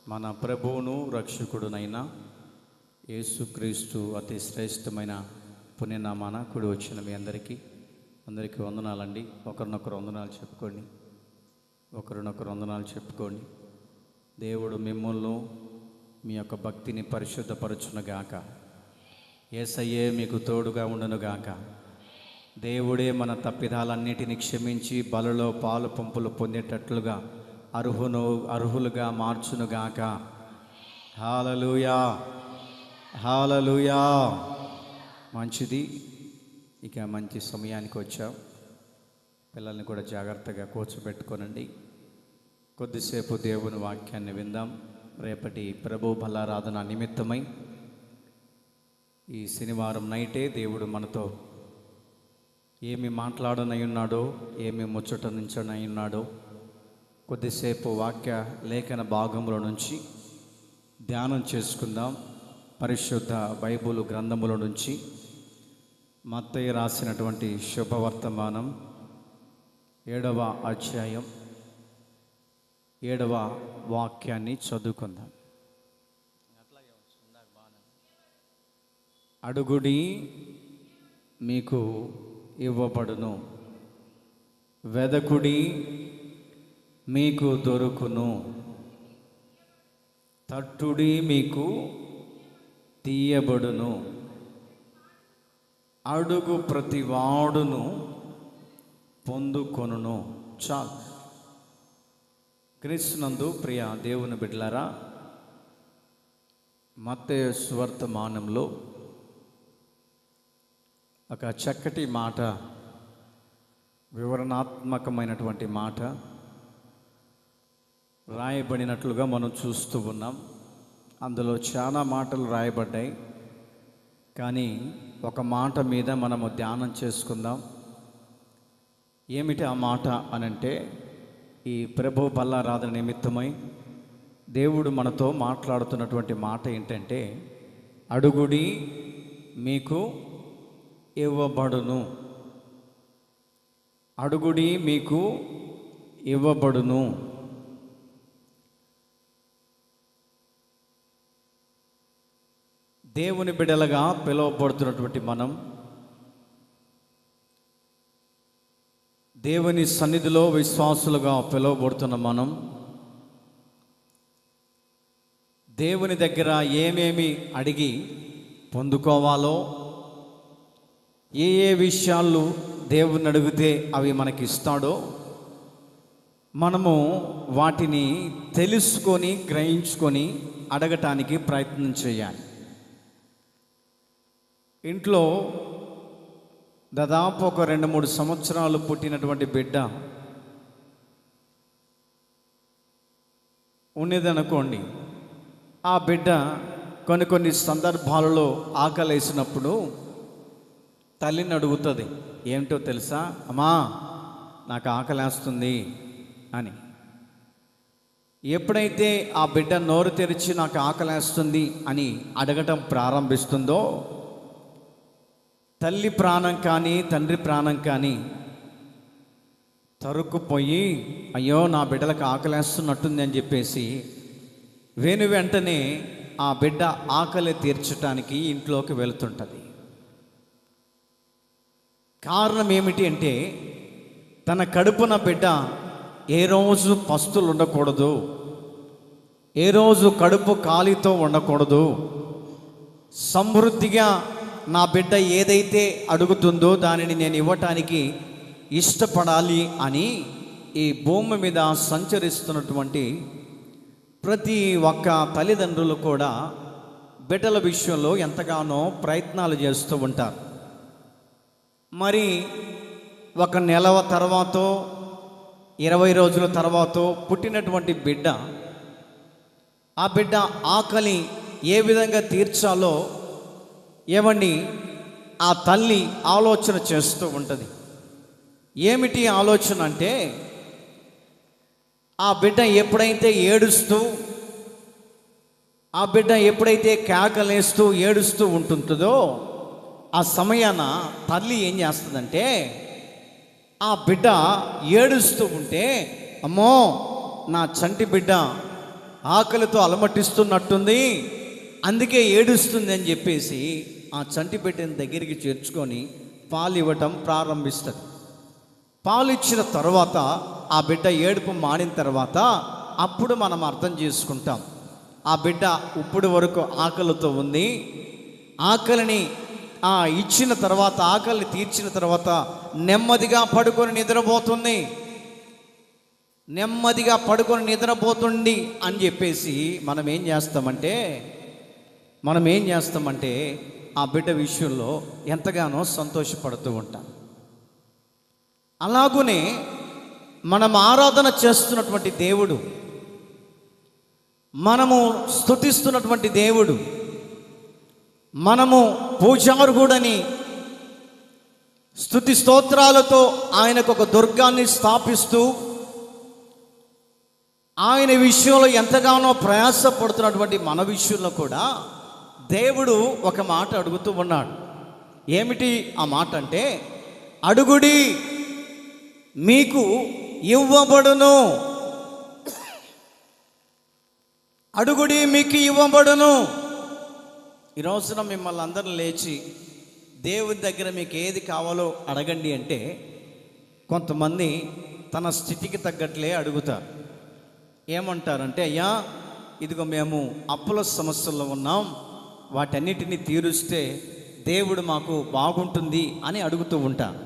మన ప్రభువును రక్షకుడునైన యేసుక్రీస్తు అతి శ్రేష్టమైన పుణ్యనామాన కూడి వచ్చిన మీ అందరికీ వందనాలండి. ఒకరినొకరు వందనాలు చెప్పుకోండి. దేవుడు మిమ్మల్ని మీ యొక్క భక్తిని పరిశుద్ధపరచునుగాక. యేసయ్యే మీకు తోడుగా ఉండునుగాక. దేవుడే మన తప్పిదాలన్నిటిని క్షమించి బలలో పాలు పంపులు పొందేటట్లుగా అర్హులుగా మార్చునుగాక. హల్లెలూయా, హల్లెలూయా. మంచిది. ఇక మంచి సమయానికి వచ్చాం. పిల్లల్ని కూడా జాగ్రత్తగా కూర్చోబెట్టుకోనండి. కొద్దిసేపు దేవుని వాక్యాన్ని విందాం. రేపటి ప్రభు బలారాధన నిమిత్తమై ఈ శనివారం నైటే దేవుడు మనతో ఏమి మాట్లాడనయ్యున్నాడో, ఏమి ముచ్చటనించనయ్యున్నాడో కొద్దిసేపు వాక్య లేఖన భాగంలో నుంచి ధ్యానం చేసుకుందాం. పరిశుద్ధ బైబిల్ గ్రంథముల నుంచి మత్తయి రాసినటువంటి శుభవర్తమానం 7వ అధ్యాయం 7వ వాక్యాన్ని చదువుకుందాం. అడుగుడి మీకు ఇవ్వబడును, వెదకుడి మీకు దొరుకును, తట్టుడి మీకు తీయబడును. అడుగు ప్రతివాడును పొందుకొనును. చాలు. క్రీస్తునందు ప్రియ దేవుని బిడ్డలారా, మత్తయి సువర్తమానంలో ఒక చక్కటి మాట, వివరణాత్మకమైనటువంటి మాట రాయబడినట్లుగా మనం చూస్తూ ఉన్నాం. అందులో చాలా మాటలు రాయబడ్డాయి, కానీ ఒక మాట మీద మనము ధ్యానం చేసుకుందాం. ఏమిటి ఆ మాట అనంటే, ఈ ప్రభు బలారాధన నిమిత్తమై దేవుడు మనతో మాట్లాడుతున్నటువంటి మాట ఏంటంటే, అడుగుడి మీకు ఇవ్వబడును, అడుగుడి మీకు ఇవ్వబడును. దేవుని బిడ్డలుగా పిలువబడుతున్నటువంటి మనం దేవుని సన్నిధిలో విశ్వాసులుగా పిలువబడుతున్న మనం దేవుని దగ్గర ఏమేమి అడిగి పొందుకోవాలో, ఏ ఏ విషయాలు దేవుని అడిగితే అవి మనకి ఇస్తాడో మనము వాటిని తెలుసుకొని గ్రహించుకొని అడగటానికి ప్రయత్నం చేయాలి. ఇంట్లో దాదాపు ఒక 2-3 సంవత్సరాలు పుట్టినటువంటి బిడ్డ ఉన్నదనుకోండి, ఆ బిడ్డ కొన్ని సందర్భాలలో ఆకలేసినప్పుడు తల్లిని అడుగుతుంది. ఏమిటో తెలుసా, అమ్మా నాకు ఆకలేస్తుంది అని. ఎప్పుడైతే ఆ బిడ్డ నోరు తెరిచి నాకు ఆకలేస్తుంది అని అడగటం ప్రారంభిస్తుందో, తల్లి ప్రాణం కానీ తండ్రి ప్రాణం కానీ తరుక్కుపోయి, అయ్యో నా బిడ్డలకు ఆకలేస్తున్నట్టుంది అని చెప్పేసి వెంటనే ఆ బిడ్డ ఆకలి తీర్చడానికి ఇంట్లోకి వెళుతుంటుంది. కారణం ఏమిటి అంటే, తన కడుపున బిడ్డ ఏ రోజు పస్తులు ఉండకూడదు, ఏ రోజు కడుపు ఖాళీతో ఉండకూడదు, సమృద్ధిగా నా బిడ్డ ఏదైతే అడుగుతుందో దానిని నేను ఇవ్వటానికి ఇష్టపడాలి అని ఈ భూమి మీద సంచరిస్తున్నటువంటి ప్రతి ఒక్క తల్లిదండ్రులు కూడా బిడ్డల విషయంలో ఎంతగానో ప్రయత్నాలు చేస్తూ ఉంటారు. మరి ఒక నెల తర్వాత 20 రోజుల తర్వాత పుట్టినటువంటి బిడ్డ, ఆ బిడ్డ ఆకలి ఏ విధంగా తీర్చాలో ఏమండి ఆ తల్లి ఆలోచన చేస్తూ ఉంటుంది. ఏమిటి ఆలోచన అంటే, ఆ బిడ్డ ఎప్పుడైతే ఏడుస్తూ, ఆ బిడ్డ ఎప్పుడైతే కేకలేస్తూ ఏడుస్తూ ఉంటుందో, ఆ సమయాన తల్లి ఏం చేస్తుందంటే, ఆ బిడ్డ ఏడుస్తూ ఉంటే, అమ్మో నా చంటి బిడ్డ ఆకలితో అలమటిస్తున్నట్టుంది, అందుకే ఏడుస్తుంది అని చెప్పేసి ఆ చంటి బిడ్డని దగ్గరికి చేర్చుకొని పాలు ఇవ్వటం ప్రారంభిస్తుంది. పాలు ఇచ్చిన తర్వాత ఆ బిడ్డ ఏడుపు మానిన తర్వాత అప్పుడు మనం అర్థం చేసుకుంటాం, ఆ బిడ్డ ఇప్పుడు వరకు ఆకలితో ఉంది, ఆకలిని ఇచ్చిన తర్వాత, ఆకలిని తీర్చిన తర్వాత నెమ్మదిగా పడుకొని నిద్రపోతుంది, నెమ్మదిగా పడుకొని నిద్రపోతుంది అని చెప్పేసి మనం ఏం చేస్తామంటే ఆ బిడ్డ విషయంలో ఎంతగానో సంతోషపడుతూ ఉంటాం. అలాగునే మనం ఆరాధన చేస్తున్నటువంటి దేవుడు, మనము స్తుతిస్తున్నటువంటి దేవుడు, మనము పూజార్హుడని స్తుతి స్తోత్రాలతో ఆయనకు ఒక దుర్గాన్ని స్థాపిస్తూ ఆయన విషయంలో ఎంతగానో ప్రయాసపడుతున్నటువంటి మన విషయంలో కూడా దేవుడు ఒక మాట అడుగుతూ ఉన్నాడు. ఏమిటి ఆ మాట అంటే, అడుగుడి మీకు ఇవ్వబడును, అడుగుడి మీకు ఇవ్వబడును. ఈ రోజున మిమ్మల్ని అందరిని లేచి దేవుని దగ్గర మీకు ఏది కావాలో అడగండి అంటే, కొంతమంది తన స్థితికి తగ్గట్లే అడుగుతారు. ఏమంటారంటే, అయ్యా ఇదిగో మేము అప్పుల సమస్యల్లో ఉన్నాం, వాటన్నిటిని తీరుస్తే దేవుడు మాకు బాగుంటుంది అని అడుగుతూ ఉంటారు.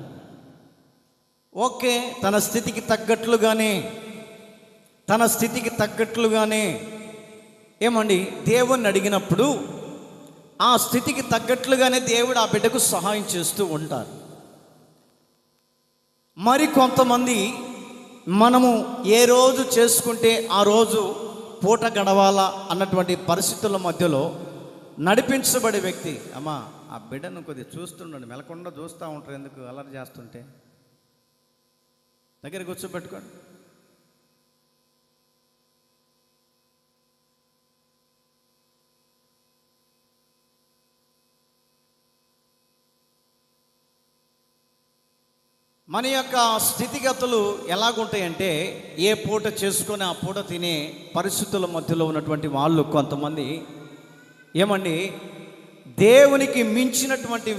ఓకే, తన స్థితికి తగ్గట్లుగానే ఏమండి దేవుణ్ణి అడిగినప్పుడు ఆ స్థితికి తగ్గట్లుగానే దేవుడు ఆ బిడ్డకు సహాయం చేస్తూ ఉంటారు. మరి కొంతమంది మనము ఏ రోజు చేసుకుంటే ఆ రోజు పూట గడవాలా అన్నటువంటి పరిస్థితుల మధ్యలో నడిపించబడే వ్యక్తి, అమ్మా ఆ బిడ్డను కొద్దిగా చూస్తుండండి, మెలకుండా చూస్తూ ఉంటారు, ఎందుకు అలర్ట్ చేస్తుంటే దగ్గర కూర్చోబెట్టుకోండి. మన యొక్క స్థితిగతులు ఎలాగుంటాయంటే, ఏ పూట చేసుకొని ఆ పూట తినే పరిస్థితుల మధ్యలో ఉన్నటువంటి వాళ్ళు కొంతమంది ఏమండి దేవునికి మించినటువంటి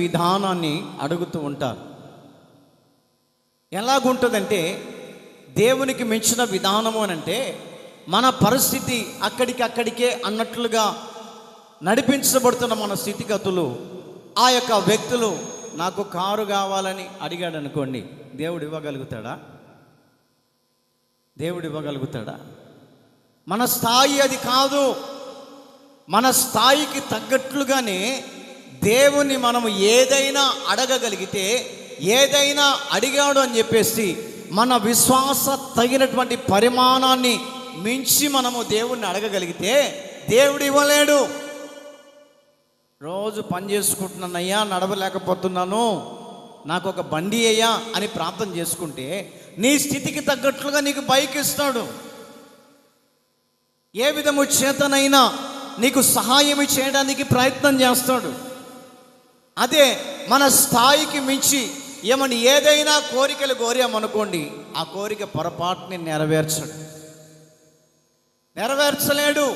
విధానాన్ని అడుగుతూ ఉంటారు. ఎలాగుంటుందంటే, దేవునికి మించిన విధానము అని అంటే మన పరిస్థితి అక్కడికే అన్నట్లుగా నడిపించబడుతున్న మన స్థితిగతులు. ఆ యొక్క వ్యక్తులు నాకు కారు కావాలని అడిగాడు అనుకోండి, దేవుడు ఇవ్వగలుగుతాడా? మన స్థాయి అది కాదు. మన స్థాయికి తగ్గట్లుగానే దేవుని మనము ఏదైనా అడగగలిగితే, ఏదైనా అడిగాడు అని చెప్పేసి మన విశ్వాస తగినటువంటి పరిమాణాన్ని మించి మనము దేవుణ్ణి అడగగలిగితే దేవుడు ఇవ్వలేడు. రోజు పని చేసుకుంటున్నానయ్యా, నడవలేకపోతున్నాను, నాకు ఒక బండి అయ్యా అని ప్రార్థన చేసుకుంటే నీ స్థితికి తగ్గట్లుగా నీకు బైక్ ఇస్తాడు. ఏ విధము చేతనైనా నీకు సహాయం చేయడానికి ప్రయత్నం చేస్తాడు. అదే మన స్థాయికి మించి ఏమని ఏదైనా కోరికలు కోరామనుకోండి, ఆ కోరిక పొరపాటుని నెరవేర్చలేడు.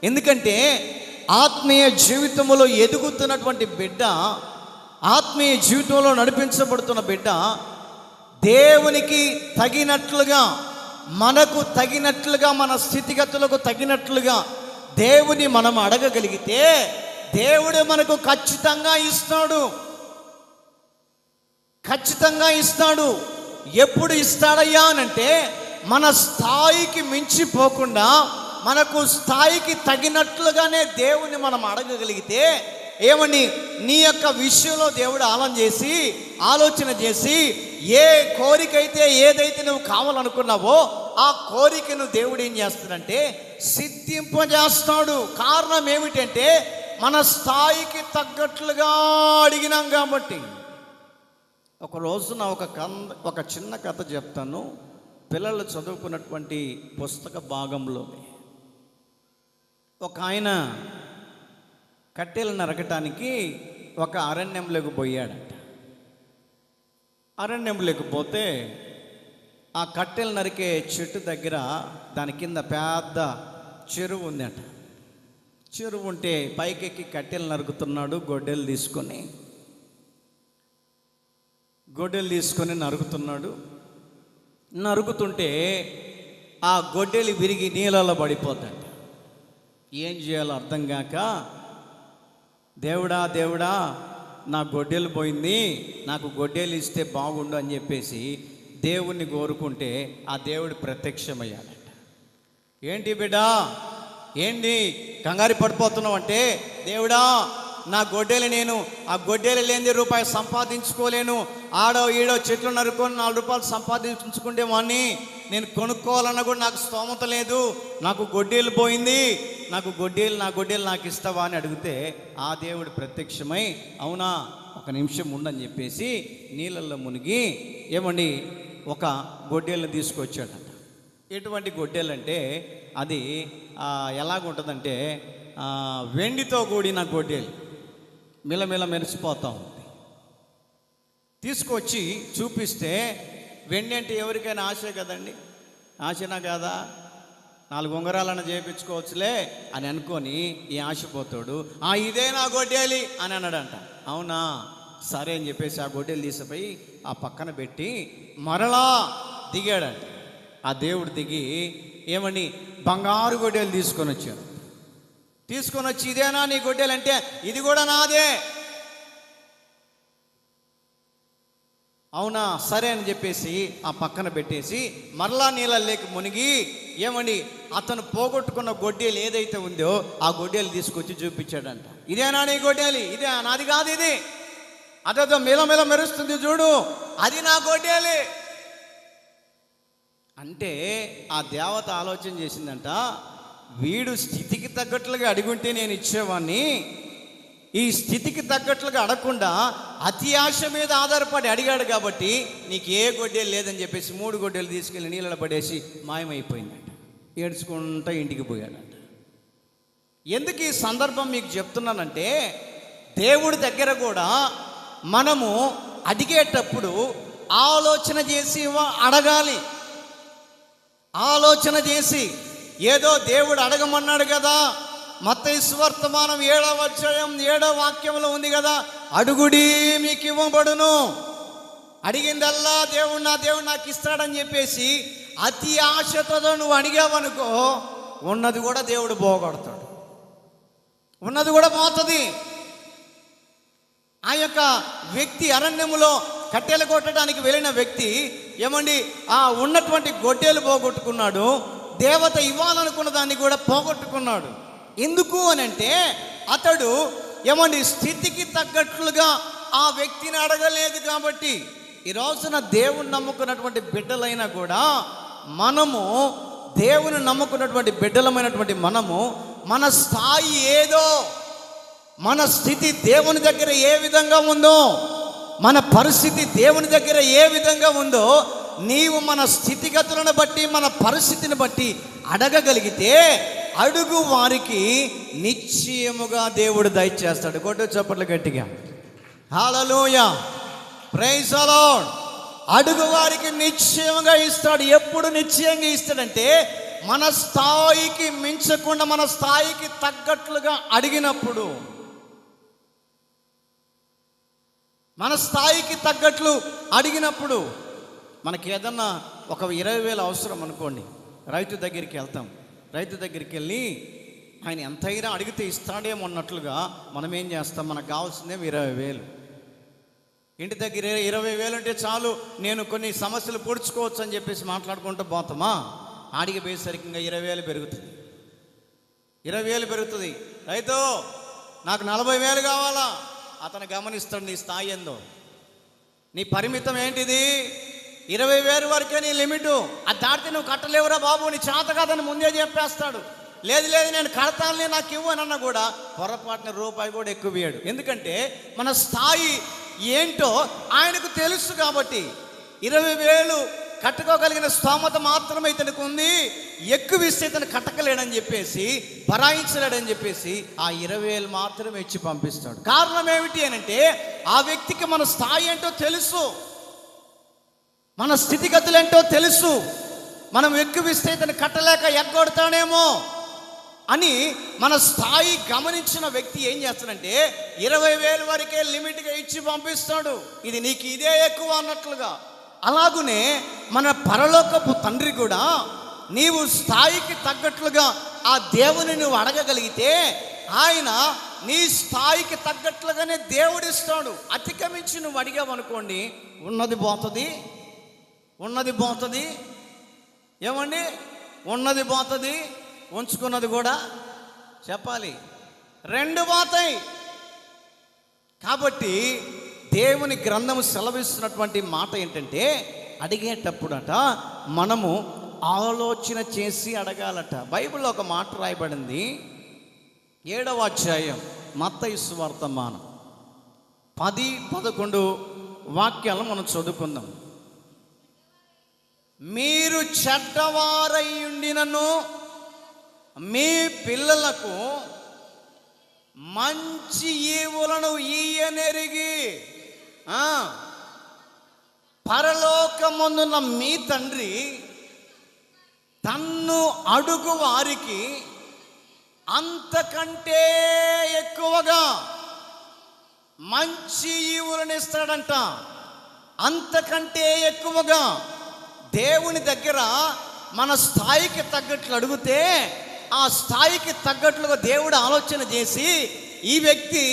ఎందుకంటే ఆత్మీయ జీవితంలో ఎదుగుతున్నటువంటి బిడ్డ, ఆత్మీయ జీవితంలో నడిపించబడుతున్న బిడ్డ దేవునికి తగినట్లుగా, మనకు తగినట్లుగా, మన స్థితిగతులకు తగినట్లుగా దేవుని మనం అడగగలిగితే దేవుడు మనకు ఖచ్చితంగా ఇస్తాడు. ఎప్పుడు ఇస్తాడయ్యా అనంటే, మన స్థాయికి మించిపోకుండా మనకు స్థాయికి తగినట్లుగానే దేవుని మనం అడగగలిగితే ఏమని నీ యొక్క విషయంలో దేవుడు ఆలోచన చేసి ఏ కోరికైతే ఏదైతే నువ్వు కావాలనుకున్నావో ఆ కోరికను దేవుడు ఏం చేస్తాడంటే సిద్ధింపజేస్తాడు. కారణం ఏమిటంటే మన స్థాయికి తగ్గట్లుగా అడిగినాం కాబట్టి. ఒక రోజున ఒక చిన్న కథ చెప్తాను. పిల్లలు చదువుకున్నటువంటి పుస్తక భాగంలో ఒక ఆయన కట్టెలు నరకటానికి ఒక అరణ్యంలోకి పోయాడట. అరణ్యంలోకి పోతే ఆ కట్టెలు నరికే చెట్టు దగ్గర దాని కింద పెద్ద చెరువు ఉందట. చెరువు ఉంటే పైకెక్కి కట్టెలు నరుకుతున్నాడు. గొడ్డెలు తీసుకొని నరుకుతున్నాడు. నరుకుతుంటే ఆ గొడ్డెలు విరిగి నీళ్ళలో పడిపోతాడు. ఏం చేయాలో అర్థం కాక, దేవుడా నా గొడ్డెలు పోయింది, నాకు గొడ్డెలు ఇస్తే బాగుండు అని చెప్పేసి దేవుణ్ణి కోరుకుంటే ఆ దేవుడు ప్రత్యక్షమయ్యాడట. ఏంటి బిడ్డా, ఏంటి కంగారు పడిపోతున్నావు అంటే, దేవుడా నా గొడ్డెలు, నేను ఆ గొడ్డెలు లేని రూపాయి సంపాదించుకోలేను. ఆడో ఈడో చెట్లు నరుకొని 4 రూపాయలు సంపాదించుకుంటే వాడిని నేను కొనుక్కోవాలన్నా కూడా నాకు స్తోమత లేదు. నాకు గొడ్డేలు పోయింది, నా గొడ్డేలు నాకు ఇస్తావా అని అడిగితే ఆ దేవుడు ప్రత్యక్షమై, అవునా ఒక నిమిషం ఉండని చెప్పేసి నీళ్ళల్లో మునిగి ఏమండి ఒక గొడ్డేలను తీసుకొచ్చాడట. ఎటువంటి గొడ్డేలు అంటే అది ఎలాగుంటుందంటే వెండితో కూడిన గొడ్డేలు, మిలమిల మెరిసిపోతా ఉంది. తీసుకొచ్చి చూపిస్తే, వెండి అంటే ఎవరికైనా ఆశే కదండి, ఆశనా కాదా? 4 ఉంగరాలను చేయించుకోవచ్చులే అని అనుకొని ఈ ఆశపోతాడు. ఇదే నా గొడ్డేలి అని అన్నాడంట. అవునా సరే అని చెప్పేసి ఆ గొడ్డేలు తీసిపోయి ఆ పక్కన పెట్టి మరలా దిగాడంట. ఆ దేవుడు దిగి ఏమని బంగారు గొడ్డేలు తీసుకొని వచ్చాడు. తీసుకొని వచ్చి, ఇదేనా నీ గొడ్డేలు అంటే, ఇది కూడా నాదే. అవునా సరే అని చెప్పేసి ఆ పక్కన పెట్టేసి మరలా నీళ్ళలోకి మునిగి ఏమండి అతను పోగొట్టుకున్న గొడ్డేలు ఏదైతే ఉందో ఆ గొడ్డేలు తీసుకొచ్చి చూపించాడంట. ఇదేనా నీ గొడ్డేలి? ఇదే, నాది కాదు ఇది, అదేదో మిలమిల మెరుస్తుంది చూడు, అది నా గొడ్డేలి అంటే ఆ దేవత ఆలోచన చేసిందంట, వీడు స్థితికి తగ్గట్లుగా అడుగుంటే నేను ఇచ్చేవాడిని, ఈ స్థితికి తగ్గట్లుగా అడగకుండా అతి ఆశ మీద ఆధారపడి అడిగాడు కాబట్టి నీకు ఏ గొడ్డేలు లేదని చెప్పేసి 3 గొడ్డేలు తీసుకెళ్ళి నీళ్ళలో పడేసి మాయమైపోయిందంట. ఏడ్చుకుంటా ఇంటికి పోయాడంట. ఎందుకు ఈ సందర్భం మీకు చెప్తున్నానంటే, దేవుడి దగ్గర కూడా మనము అడిగేటప్పుడు ఆలోచన చేసి అడగాలి. ఆలోచన చేసి, ఏదో దేవుడు అడగమన్నాడు కదా, మత్తయి సువార్తమానం 7వ అధ్యాయం 7వ వాక్యంలో ఉంది కదా, అడుగుడి మీకు ఇవ్వబడును, అడిగిందల్లా దేవుడు నాకు ఇస్తాడని చెప్పేసి అతి ఆశతో నువ్వు అడిగావనుకో, ఉన్నది కూడా దేవుడు పోగొడతాడు, ఉన్నది కూడా పోతుంది. ఆ యొక్క వ్యక్తి అరణ్యములో కట్టెలు కొట్టడానికి వెళ్ళిన వ్యక్తి ఏమండి ఉన్నటువంటి గొడ్డేలు పోగొట్టుకున్నాడు, దేవత ఇవ్వాలనుకున్న దాన్ని కూడా పోగొట్టుకున్నాడు. ఎందుకు అని అంటే అతడు ఏమండి స్థితికి తగ్గట్లుగా ఆ వ్యక్తిని అడగలేదు కాబట్టి. ఈ రోజున దేవుని నమ్ముకున్నటువంటి బిడ్డలైనా కూడా మనము, దేవుని నమ్ముకున్నటువంటి బిడ్డలమైనటువంటి మనము, మన స్థాయి ఏదో, మన స్థితి దేవుని దగ్గర ఏ విధంగా ఉందో, మన పరిస్థితి దేవుని దగ్గర ఏ విధంగా ఉందో, నీవు మన స్థితిగతులను బట్టి మన పరిస్థితిని బట్టి అడగగలిగితే అడుగు వారికి నిశ్చయముగా దేవుడు దయచేస్తాడు. కొట్టు చప్పట్లు గట్టిగా, హల్లెలూయా, ప్రైజ్ ది లార్డ్. అడుగు వారికి నిశ్చయంగా ఇస్తాడు. ఎప్పుడు నిశ్చయంగా ఇస్తాడంటే మన స్థాయికి మించకుండా, మన స్థాయికి తగ్గట్లుగా అడిగినప్పుడు, మన స్థాయికి తగ్గట్లు అడిగినప్పుడు. మనకి ఏదన్నా ఒక 20,000 అవసరం అనుకోండి, రైతు దగ్గరికి వెళ్తాం. రైతు దగ్గరికి వెళ్ళి ఆయన ఎంతైనా అడిగితే ఇస్తాడేమో అన్నట్లుగా మనం ఏం చేస్తాం, మనకు కావాల్సిందేమో 20,000. ఇంటి దగ్గర 20,000 అంటే చాలు, నేను కొన్ని సమస్యలు పొడుచుకోవచ్చు అని చెప్పేసి మాట్లాడుకుంటూ పోతామా, ఆడికి పోయేసరికి ఇంకా 20,000 పెరుగుతుంది. 20,000 పెరుగుతుంది. రైతు నాకు 40,000 కావాలా, అతను గమనిస్తాడు నీ స్థాయి ఏందో, నీ పరిమితం ఏంటిది, 20,000 వరకే నీ లిమిటు, అది దాటితే నువ్వు కట్టలేవురా బాబు, నీ చేత కాదని ముందే చెప్పేస్తాడు. లేదు నేను కడతానులే, నాకు ఇవ్వు అని అన్నా కూడా పొరపాటున రూపాయి కూడా ఎక్కువ ఇయ్యాడు. ఎందుకంటే మన స్థాయి ఏంటో ఆయనకు తెలుసు. కాబట్టి 20,000 కట్టుకోగలిగిన స్తోమత మాత్రమే ఇతనికి ఉంది, ఎక్కువ ఇస్తే ఇతను కట్టకలేడని చెప్పేసి, భరాయించలేడని చెప్పేసి ఆ 20,000 మాత్రమే ఇచ్చి పంపిస్తాడు. కారణం ఏమిటి అనంటే ఆ వ్యక్తికి మన స్థాయి ఏంటో తెలుసు, మన స్థితిగతులు ఏంటో తెలుసు. మనం ఎక్కువ ఇస్తే ఇతను కట్టలేక ఎగ్గొడతాడేమో అని మన స్థాయి గమనించిన వ్యక్తి ఏం చేస్తాడంటే 20,000 వరకే లిమిట్గా ఇచ్చి పంపిస్తాడు. ఇది నీకు ఇదే ఎక్కువ అన్నట్లుగా. అలాగునే మన పరలోకపు తండ్రి కూడా నీవు స్థాయికి తగ్గట్లుగా ఆ దేవుని నువ్వు అడగగలిగితే ఆయన నీ స్థాయికి తగ్గట్లుగానే దేవుడిస్తాడు. అతిక్రమించి నువ్వు అడిగావనుకోండి, ఉన్నది పోతుంది. ఏమండి, ఉన్నది పోతుంది, ఉంచుకున్నది కూడా చెప్పాలి, 2 పోతాయి. కాబట్టి దేవుని గ్రంథము సెలవిస్తున్నటువంటి మాట ఏంటంటే అడిగేటప్పుడట మనము ఆలోచన చేసి అడగాలట. బైబిల్లో ఒక మాట రాయబడింది, 7వ అధ్యాయం మత్తయి సువార్త 10-11 వాక్యాలు మనం చదువుకుందాం. మీరు చెడ్డవారయ్యుండినను మీ పిల్లలకు మంచి ఈవులను ఈయనెరిగి పరలోకమందున్న మీ తండ్రి తన్ను అడుగు వారికి అంతకంటే ఎక్కువగా మంచి ఈవులను ఇస్తాడంట. అంతకంటే ఎక్కువగా దేవుని దగ్గర మన స్థాయికి తగ్గట్లు అడిగితే ఆ స్థాయికి తగ్గట్లుగా దేవుడు ఆలోచన చేసి ఈ వ్యక్తి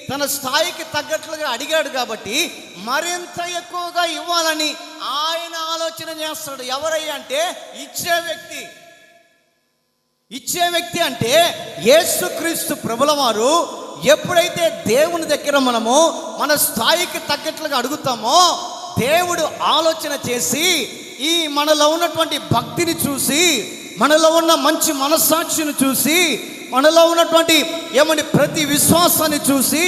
తన స్థాయికి తగ్గట్లుగా అడిగాడు కాబట్టి మరింత ఎక్కువగా ఇవ్వాలని ఆయన ఆలోచన చేస్తాడు. ఎవరయ్యా అంటే ఇచ్చే వ్యక్తి అంటే యేసుక్రీస్తు ప్రభుల వారు. ఎప్పుడైతే దేవుని దగ్గర మనము మన స్థాయికి తగ్గట్లుగా అడుగుతామో దేవుడు ఆలోచన చేసి ఈ మనలో ఉన్నటువంటి భక్తిని చూసి, మనలో ఉన్న మంచి మనస్సాక్షిని చూసి, మనలో ఉన్నటువంటి ప్రతి విశ్వాసాన్ని చూసి,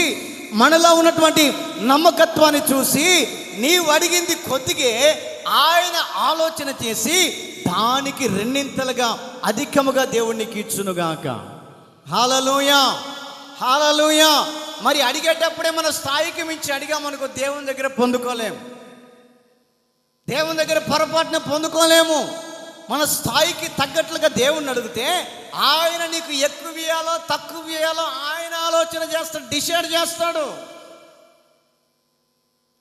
మనలో ఉన్నటువంటి నమ్మకత్వాన్ని చూసి నీవు అడిగింది కొద్దిగే ఆయన ఆలోచన చేసి దానికి 2 అధికముగా దేవునికి ఇచ్చునుగాక. హల్లెలూయా, హల్లెలూయా. మరి అడిగేటప్పుడే మన స్థాయికి మించి అడిగామనుకో దేవుని దగ్గర పొందుకోలేము, దేవుని దగ్గర పొరపాటున పొందుకోలేము. మన స్థాయికి తగ్గట్లుగా దేవుణ్ణి అడిగితే ఆయన నీకు ఎక్కువ ఇవ్వాలో తక్కువ ఇవ్వాలో ఆయన ఆలోచన చేస్తాడు, డిసైడ్ చేస్తాడు.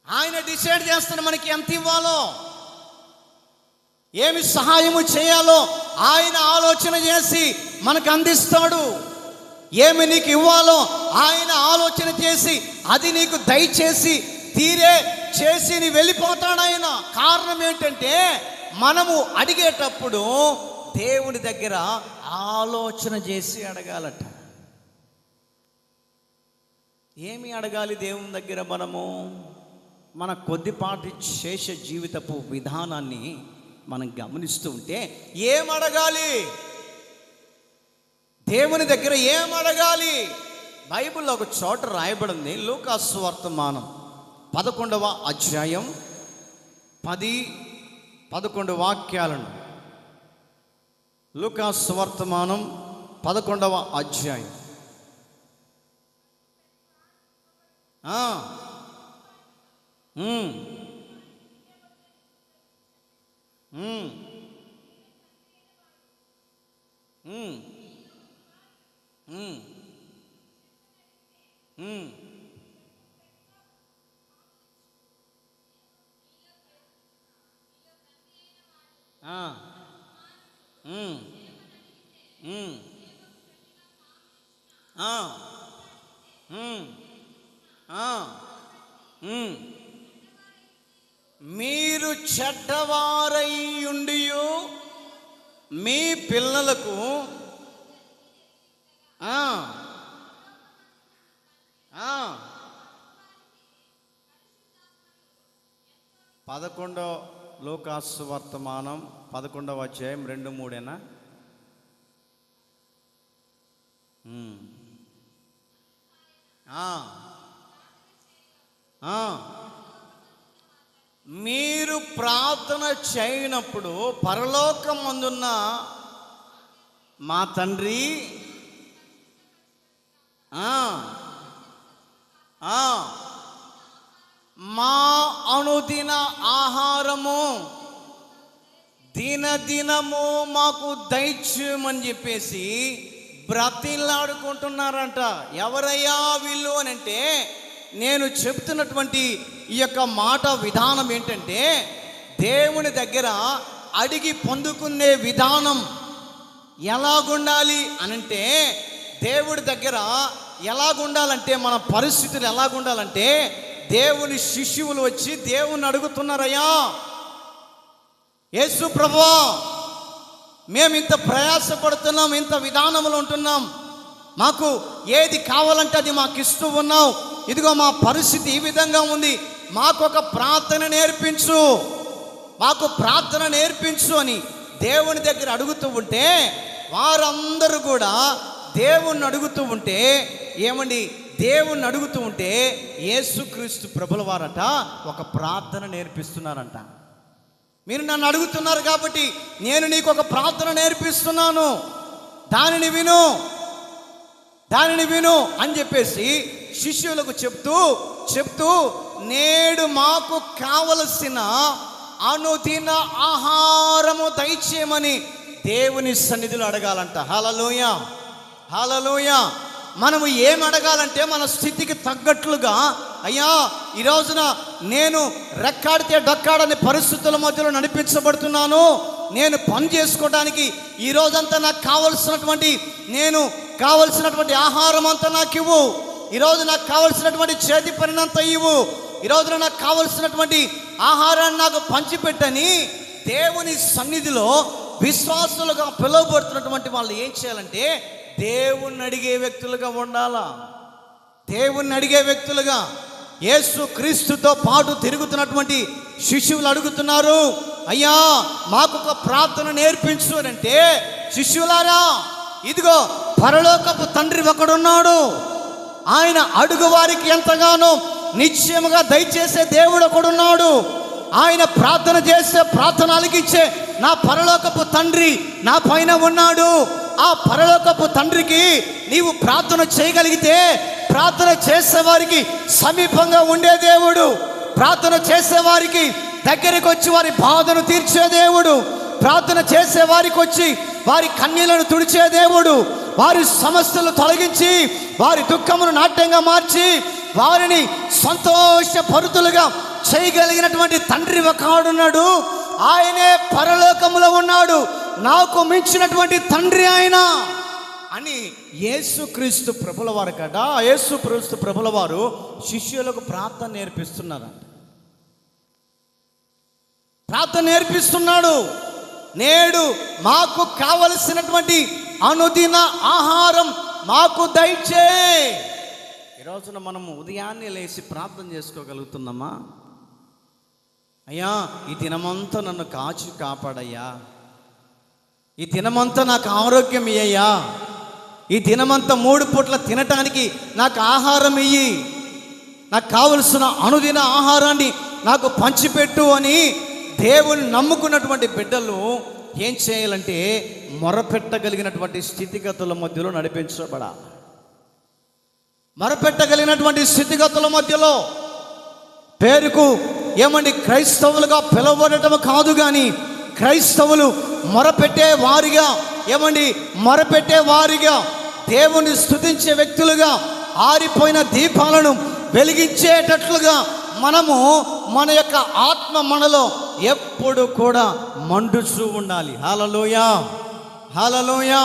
ఆయన డిసైడ్ చేస్తాడు మనకి ఎంత ఇవ్వాలో, ఏమి సహాయము చేయాలో ఆయన ఆలోచన చేసి మనకు అందిస్తాడు. ఏమి నీకు ఇవ్వాలో ఆయన ఆలోచన చేసి అది నీకు దయచేసి తీరే చేసి నీ వెళ్ళిపోతాడు ఆయన. కారణం ఏంటంటే మనము అడిగేటప్పుడు దేవుని దగ్గర ఆలోచన చేసి అడగాలట. ఏమి అడగాలి దేవుని దగ్గర? మనము మన కొద్దిపాటి శేష జీవితపు విధానాన్ని మనం గమనిస్తూ ఉంటే ఏం అడగాలి దేవుని దగ్గర, ఏం అడగాలి? బైబిల్లో ఒక చోట రాయబడింది, లూకా సువార్త 11వ అధ్యాయం 10-11 వాక్యాలను. లూకా సువార్త 11వ అధ్యాయం. మీరు చెడ్డవారయ్యుండియు మీ పిల్లలకు 11 లూకా సువార్త 11వ అధ్యాయం 2-3 మీరు ప్రార్థన చేయనప్పుడు పరలోకమందున్న మా తండ్రి మా అనుదిన ఆహారము దినదినము మాకు దయచేయమని చెప్పేసి బ్రతిలాడుకుంటున్నారంట. ఎవరయ్యా వీళ్ళు అని అంటే, నేను చెప్తున్నటువంటి ఈ యొక్క మాట విధానం ఏంటంటే, దేవుని దగ్గర అడిగి పొందుకునే విధానం ఎలాగుండాలి అనంటే, దేవుడి దగ్గర ఎలాగుండాలంటే, మన పరిస్థితులు ఎలాగుండాలంటే, దేవుని శిష్యువులు వచ్చి దేవుని అడుగుతున్నారయ్యా, యేసు ప్రభువా, మేము ఇంత ప్రయాసపడుతున్నాం, ఇంత విధానంలో ఉంటున్నాం, మాకు ఏది కావాలంటే అది మాకు ఇస్తూ ఉన్నావు, ఇదిగో మా పరిస్థితి ఈ విధంగా ఉంది, మాకు ఒక ప్రార్థన నేర్పించు, మాకు ప్రార్థన నేర్పించు అని దేవుని దగ్గర అడుగుతూ ఉంటే, వారందరూ కూడా దేవుణ్ణి అడుగుతూ ఉంటే, ఏమండి, దేవుణ్ణి అడుగుతూ ఉంటే యేసుక్రీస్తు ప్రభుల వారట ఒక ప్రార్థన నేర్పిస్తున్నారంట. మీరు నన్ను అడుగుతున్నారు కాబట్టి నేను నీకు ఒక ప్రార్థన నేర్పిస్తున్నాను, దానిని విను అని చెప్పేసి శిష్యులకు చెప్తూ నేడు మాకు కావలసిన అనుదిన ఆహారము దయచేయమని దేవుని సన్నిధిలో అడగాలంట. హల్లెలూయా, హల్లెలూయా. మనము ఏం అడగాలంటే, మన స్థితికి తగ్గట్లుగా, అయ్యా ఈ రోజున నేను రెక్కాడితే డొక్కాడని పరిస్థితుల మధ్యలో నడిపించబడుతున్నాను, నేను పని చేసుకోవడానికి ఈ రోజంతా నాకు కావలసినటువంటి ఆహారం అంతా నాకు ఇవ్వు, ఈరోజు నాకు కావలసినటువంటి చేతి పనినంతా ఇవ్వు, ఈ రోజున నాకు కావలసినటువంటి ఆహారాన్ని నాకు పంచిపెట్టని దేవుని సన్నిధిలో విశ్వాసులుగా పిలువబడుతున్నటువంటి వాళ్ళు ఏం చేయాలంటే, దేవుణ్ణి అడిగే వ్యక్తులుగా ఉండాలా. దేవుణ్ణి అడిగే వ్యక్తులుగా. యేసు క్రీస్తుతో పాటు తిరుగుతున్నటువంటి శిష్యులు అడుగుతున్నారు, అయ్యా మాకు ఒక ప్రార్థన నేర్పించు అని అంటే, శిష్యులారా, ఇదిగో పరలోకపు తండ్రి ఒకడున్నాడు, ఆయన అడుగు వారికి ఎంతగానో నిశ్చయముగా దయచేసే దేవుడు ఒకడున్నాడు, ఆయన ప్రార్థన చేస్తే ప్రార్థన అలిగించే నా పరలోకపు తండ్రి నా పైన ఉన్నాడు. ఆ పరలోకపు తండ్రికి నీవు ప్రార్థన చేయగలిగితే, ప్రార్థన చేసేవారికి సమీపంగా ఉండే దేవుడు, ప్రార్థన చేసేవారికి దగ్గరికి వచ్చి వారి బాధను తీర్చే దేవుడు, ప్రార్థన చేసే వారికి వచ్చి వారి కన్నీళ్లను తుడిచే దేవుడు, వారి సమస్యలు తొలగించి వారి దుఃఖమును నాట్యంగా మార్చి వారిని సంతోషపరుతులుగా చేయగలిగినటువంటి తండ్రి ఒకడున్నాడు. ఆయనే పరలోకములో ఉన్నాడు, నాకు మించినటువంటి తండ్రి ఆయన అని యేసుక్రీస్తు ప్రభుల వారు కదా, యేసుక్రీస్తు ప్రభుల వారు శిష్యులకు ప్రార్థన నేర్పిస్తున్నారంట. ప్రార్థన నేర్పిస్తున్నాడు. నేడు మాకు కావలసినటువంటి అనుదిన ఆహారం మాకు దయచేయి. ఈరోజున మనము ఉదయాన్నే లేచి ప్రార్థన చేసుకోగలుగుతున్నామా? అయ్యా ఈ దినమంతా నన్ను కాచి కాపాడయ్యా, ఈ దినమంతా నాకు ఆరోగ్యం ఇయ్యయ్యా, ఈ దినమంతా 3 పూట్ల తినటానికి నాకు ఆహారం ఇయ్యి, నాకు కావలసిన అనుదిన ఆహారాన్ని నాకు పంచిపెట్టు అని దేవుని నమ్ముకున్నటువంటి బిడ్డలు ఏం చేయాలంటే, మొరపెట్టగలిగినటువంటి స్థితిగతుల మధ్యలో నడిపించబడాలి. మొరపెట్టగలిగినటువంటి స్థితిగతుల మధ్యలో, పేరుకు ఏమండి క్రైస్తవులుగా పిలువబడటం కాదు, కానీ క్రైస్తవులు మొరపెట్టే వారిగా దేవుని స్తుతించే వ్యక్తులుగా, ఆరిపోయిన దీపాలను వెలిగించేటట్లుగా మనము మన యొక్క ఆత్మ మనలో ఎప్పుడు కూడా మండుచూ ఉండాలి. హల్లెలూయా, హల్లెలూయా.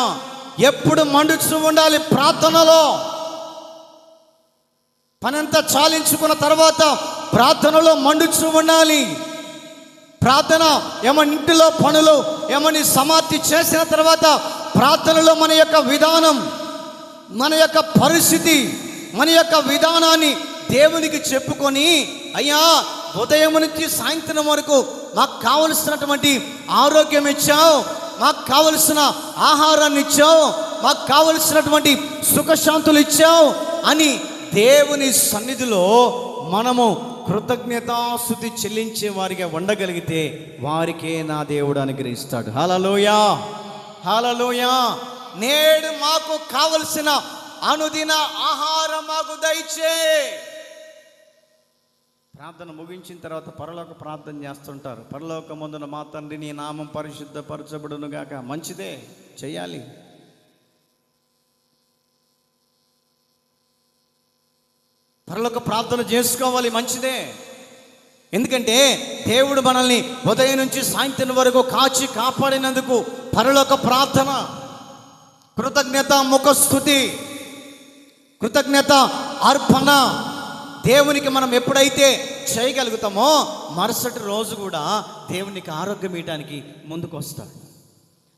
ఎప్పుడు మండుచూ ఉండాలి. ప్రార్థనలో పనంతా చాలించుకున్న తర్వాత ప్రార్థనలో మండుచూ ఉండాలి. ప్రార్థన ఏమని ఇంటిలో పనులు ఏమని సమాప్తి చేసిన తర్వాత ప్రార్థనలో మన యొక్క విధానం, మన యొక్క పరిస్థితి, మన యొక్క విధానాన్ని దేవునికి చెప్పుకొని, అయ్యా ఉదయం నుంచి సాయంత్రం వరకు మాకు కావలసినటువంటి ఆరోగ్యం ఇచ్చావు, మాకు కావలసిన ఆహారాన్ని ఇచ్చావు, మాకు కావలసినటువంటి సుఖశాంతులు ఇచ్చావు అని దేవుని సన్నిధిలో మనము కృతజ్ఞతాస్తుతి చెల్లించే వారిగా ఉండగలిగితే వారికే నా దేవుడు అనుగ్రహిస్తాడు. హల్లెలూయా, హల్లెలూయా. నేడు మాకు కావలసిన అనుదిన ఆహారం మాకు దయచేయి. ప్రార్థన ముగించిన తర్వాత పరలోక ప్రార్థన చేస్తుంటారు. పరలోకమందున మా తండ్రి, నీ నామం పరిశుద్ధపరచబడును గాక. మంచిదే, చెయ్యాలి. పరలోక ప్రార్థన చేసుకోవాలి, మంచిదే. ఎందుకంటే దేవుడు మనల్ని ఉదయం నుంచి సాయంత్రం వరకు కాచి కాపాడినందుకు పరలోక ప్రార్థన, కృతజ్ఞత ముఖస్తుతి, కృతజ్ఞత అర్పణ దేవునికి మనం ఎప్పుడైతే చేయగలుగుతామో మరుసటి రోజు కూడా దేవునికి ఆరోగ్యం ఇవ్వడానికి ముందుకు వస్తాడు.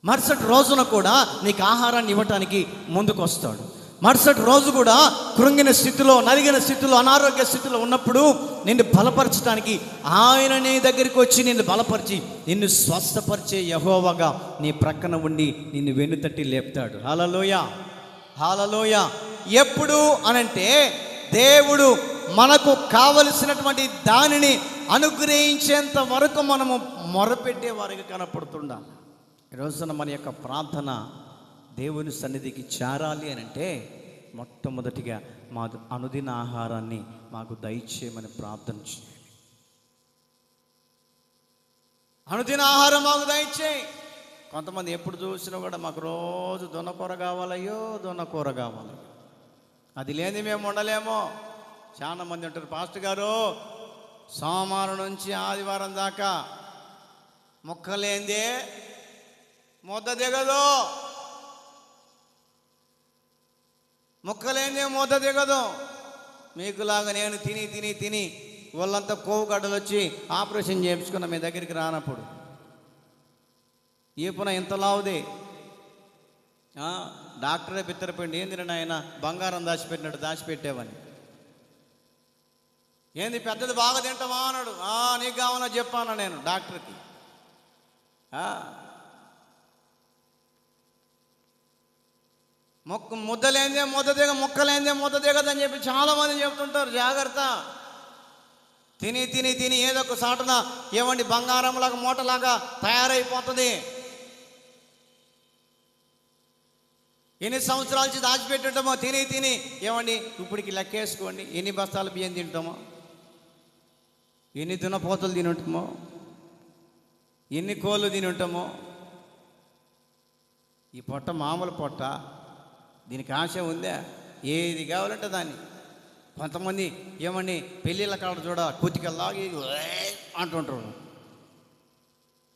మరుసటి రోజున కూడా నీకు ఆహారాన్ని ఇవ్వటానికి ముందుకు వస్తాడు. మరుసటి రోజు కూడా కృంగిన స్థితిలో, నలిగిన స్థితిలో, అనారోగ్య స్థితిలో ఉన్నప్పుడు నిన్ను బలపరచడానికి ఆయన నీ దగ్గరికి వచ్చి నిన్ను బలపరిచి నిన్ను స్వస్థపరిచే యెహోవాగా నీ ప్రక్కన ఉండి నిన్ను వెన్నుతట్టి లేపుతాడు. హల్లెలూయా, హల్లెలూయా. ఎప్పుడు అనంటే దేవుడు మనకు కావలసినటువంటి దానిని అనుగ్రహించేంత వరకు మనము మొరపెట్టే వారికి కనపడుతుండాలి. ఈ రోజున మన యొక్క ప్రార్థన దేవుని సన్నిధికి చేరాలి అని అంటే మొట్టమొదటిగా మా అనుదిన ఆహారాన్ని మాకు దయచేయమని ప్రార్థన చేయండి. అనుదిన ఆహారం మాకు దయచేయి. కొంతమంది ఎప్పుడు చూసినా కూడా మాకు రోజు దొన్నకూర కావాలయ్యో, దొన్నకూర కావాలి, అది లేని మేము ఉండలేమో. చాలా మంది అంటారు, పాస్టర్ గారు సోమవారం నుంచి ఆదివారం దాకా ముక్కలేందే ముద్ద దిగదు, ముక్కలేందే ముద్ద దిగదు. మీకులాగా నేను తిని తిని తిని వాళ్ళంతా కొవ్వు గడ్డలు వచ్చి ఆపరేషన్ చేయించుకున్న మీ దగ్గరికి రానప్పుడు ఈపున ఇంత లావుదే డాక్టరే బిత్తరపోయింది. ఏంది నాయన బంగారం దాచిపెట్టినట్టు దాచిపెట్టావని. ఏంది పెద్దది బాగా తింటావా అన్నాడు. నీకు కావాలో చెప్పాను నేను డాక్టర్కి. ముద్దలేందే ముద్ద దిగ, ముక్కలేందే ముద్ద దిగదని చెప్పి చాలామంది చెప్తుంటారు. జాగ్రత్త. తిని తిని తిని ఏదో ఒక సాటున ఏమండి బంగారంలాగా మూటలాగా తయారైపోతుంది. ఎన్ని సంవత్సరాల నుంచి దాచిపెట్టడమో తిని తిని ఏమండి ఇప్పటికి లెక్కేసుకోండి ఎన్ని బస్తాలు బియ్యం తింటామో, ఎన్ని దున్నపోతలు తిని ఉంటామో, ఎన్ని కోళ్ళు తిని ఉంటామో. ఈ పొట్ట మామూలు పొట్ట, దీనికి ఆశ ఉందా? ఏది కావాలంటే దాన్ని. కొంతమంది ఏమండి పెళ్ళిళ్ళ కాడ చూడ కుతికల్లాగి అంటుంటారు.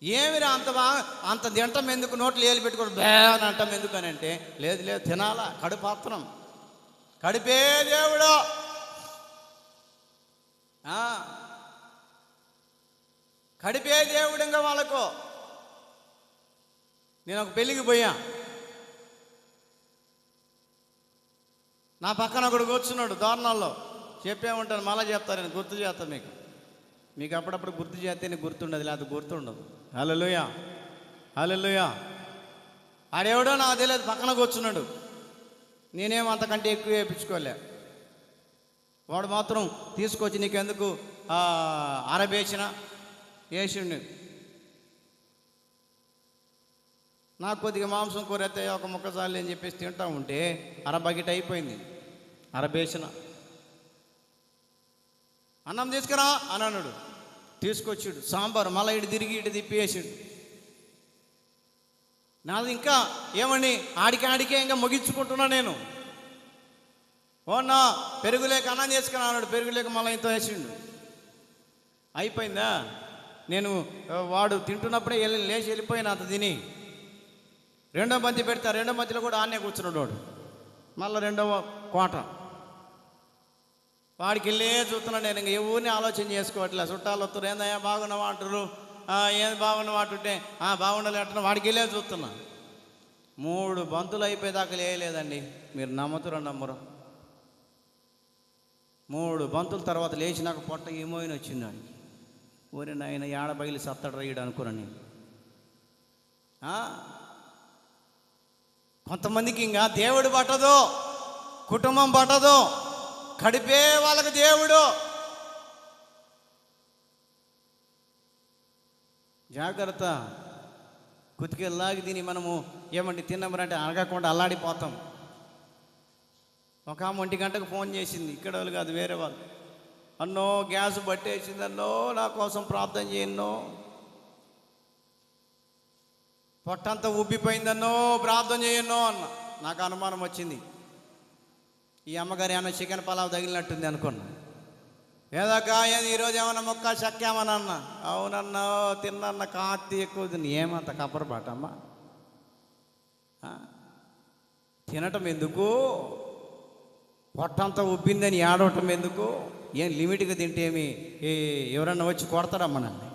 ఏమిరా అంత బాగా అంత తింటాం ఎందుకు, నోట్లు ఏలు పెట్టుకోవడం బే అని అంటాం ఎందుకు అని అంటే, లేదు లేదు తినాలా, కడుపాత్రం, కడిపే దేవుడు. కడిపే దేవుడు. ఇంకా వాళ్ళకు నేను ఒక పెళ్ళికి పోయా, నా పక్కన ఒకడు కూర్చున్నాడు దారుణాల్లో. చెప్పే ఉంటాను, మళ్ళీ చెప్తాను, నేను గుర్తు చేస్తాను మీకు. మీకు అప్పుడప్పుడు గుర్తు చేస్తేనే గుర్తుండదు, లేకపోతే గుర్తుండదు. హల్లెలూయా, హల్లెలూయా. ఆడెవడో నాకు తెలియదు, పక్కన కూర్చున్నాడు. నేనేం అంతకంటే ఎక్కువ వేయించుకోలే. వాడు మాత్రం తీసుకొచ్చి నీకెందుకు అరబేసిన వేసిండు. నాకు కొద్దిగా మాంసం కూర అయితే ఒక ముక్కసార్లు అని చెప్పేసి తింటా ఉంటే బకెట్ అయిపోయింది. అరబేసిన అన్నం తీసుకురా అని అన్నాడు. తీసుకొచ్చాడు సాంబారు, మళ్ళీ ఇటు తిరిగి ఇటు తిప్పి వేసాడు. నాది ఇంకా ఏమని ఆడికే ఇంకా ముగించుకుంటున్నా నేను. ఓనా పెరుగులేక అన్నం చేసుకున్నా అన్నాడు. పెరుగులేక మళ్ళీ ఇంత వేసిండు. అయిపోయిందా? నేను వాడు తింటున్నప్పుడే లేచి వెళ్ళిపోయినా అంత తిని. రెండో బంతి పెడతా, రెండో బంతిలో కూడా ఆన్నే కూర్చున్నాడు వాడు. మళ్ళీ రెండవ కోట వాడికి వెళ్ళే చూస్తున్నాడు. నేను ఇంక ఎవరిని ఆలోచన చేసుకోవట్లే. చుట్టాలు వస్తారు, ఏందయ్యా బాగున్నావా అంటారు, ఏది బాగున్నావా అంటుంటే బాగుండాలి అంటున్నా. వాడికి వెళ్ళే చూస్తున్నా. 3 బంతులు అయిపోయేదాకా లేదండి. మీరు నమ్ముతారో నమ్మరు. 3 బంతుల తర్వాత లేచినాక పొట్ట ఏమోయిన వచ్చింది వాడికి. ఊరి నాయన ఏడ బయలు సత్తడు రైడు అనుకున్నాను నేను. కొంతమందికి ఇంకా దేవుడు పట్టదు, కుటుంబం పట్టదు, కడిపే వాళ్ళకి దేవుడు. జాగ్రత్త. కుతికెళ్ళలాగి తిని మనము ఏమండి తిన్నామరంటే అడగకుండా అల్లాడిపోతాం. ఒక ఆమె 1 గంటకు ఫోన్ చేసింది, ఇక్కడ వాళ్ళు కాదు వేరే వాళ్ళు. అన్నో గ్యాస్ పట్టేసింది, అన్నో నా కోసం ప్రార్థన చేయన్నో, పొట్టంతా ఉబ్బిపోయిందన్నో ప్రార్థన చేయన్నో అన్న. నాకు అనుమానం వచ్చింది, ఈ అమ్మగారు ఏమన్నా చికెన్ పలావ్ తగిలినట్టుంది అనుకున్నా. ఏదక్కా ఏది ఈరోజు ఏమన్నా మొక్క చక్కామని అన్న. అవునన్నా తిన్నన్న కాత్తి ఎక్కువ తిని. ఏమంత కప్పరపాటమ్మా, తినటం ఎందుకు? పొట్టంతా ఉబ్బిందని ఏడవటం ఎందుకు? ఏం లిమిట్గా తింటే ఏమి ఎవరన్నా వచ్చి కొడతారమ్మా నన్ను?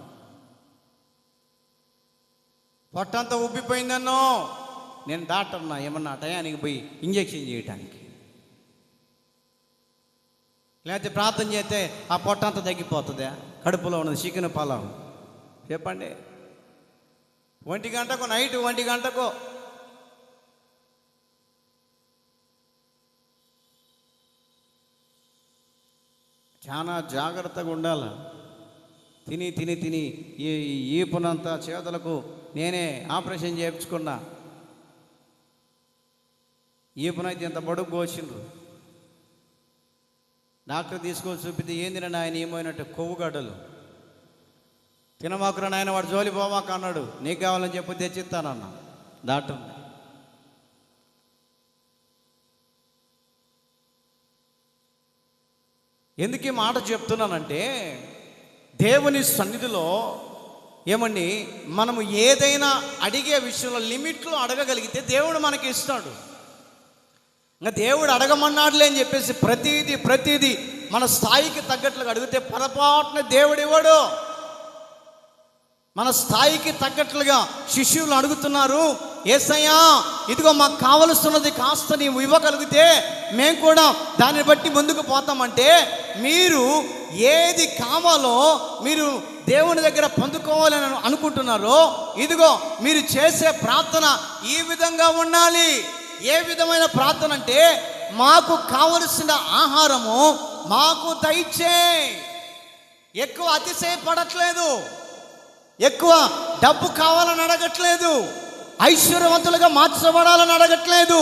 పొట్టంతా ఉబ్బిపోయిందన్నో, నేను డాక్టర్నా, ఏమన్నా టయానికి పోయి ఇంజెక్షన్ చేయటానికి, లేకపోతే ప్రార్థన చేస్తే ఆ పొట్టంతా తగ్గిపోతుందా? కడుపులో ఉన్నది చికెన్ పలావ్ చెప్పండి. 1 గంటకు, నైట్ 1 గంటకు చాలా జాగ్రత్తగా ఉండాలి. తిని తిని తిని ఈ ఈపునంతా చేతులకు నేనే ఆపరేషన్ చేయించుకున్నా. ఈపునైతే ఇంత బడుగు కోసిండ్రు. డాక్టర్ తీసుకొని చూపితే ఏందిరా నాయన ఏమైనట్టు కొవ్వుగడ్డలు. తినమాకురా నాయన, వాడు జోలి పోమాక అన్నాడు. నీకు కావాలని చెప్పి తెచ్చిస్తానన్నా డాక్టర్. ఎందుకు ఈ మాట చెప్తున్నానంటే, దేవుని సన్నిధిలో ఏమండి మనము ఏదైనా అడిగే విషయంలో లిమిట్లో అడగగలిగితే దేవుడు మనకి ఇస్తాడు. ఇంకా దేవుడు అడగమన్నాడులే అని చెప్పేసి ప్రతిదీ మన స్థాయికి తగ్గట్లుగా అడిగితే పొరపాటున దేవుడు ఇవ్వడు. మన స్థాయికి తగ్గట్లుగా శిష్యులు అడుగుతున్నారు, యేసయ్యా ఇదిగో మాకు కావలసినది కాస్త నీవు ఇవ్వగలిగితే మేము కూడా దాన్ని బట్టి ముందుకు పోతామంటే, మీరు ఏది కావాలో మీరు దేవుని దగ్గర పొందుకోవాలని అనుకుంటున్నారో, ఇదిగో మీరు చేసే ప్రార్థన ఈ విధంగా ఉండాలి. ఏ విధమైన ప్రార్థన అంటే, మాకు కావలసిన ఆహారము మాకు దయచేయి. ఎక్కువ అతిశయపడట్లేదు, ఎక్కువ డబ్బు కావాలని అడగట్లేదు, ఐశ్వర్యవంతులుగా మార్చబడాలని అడగట్లేదు,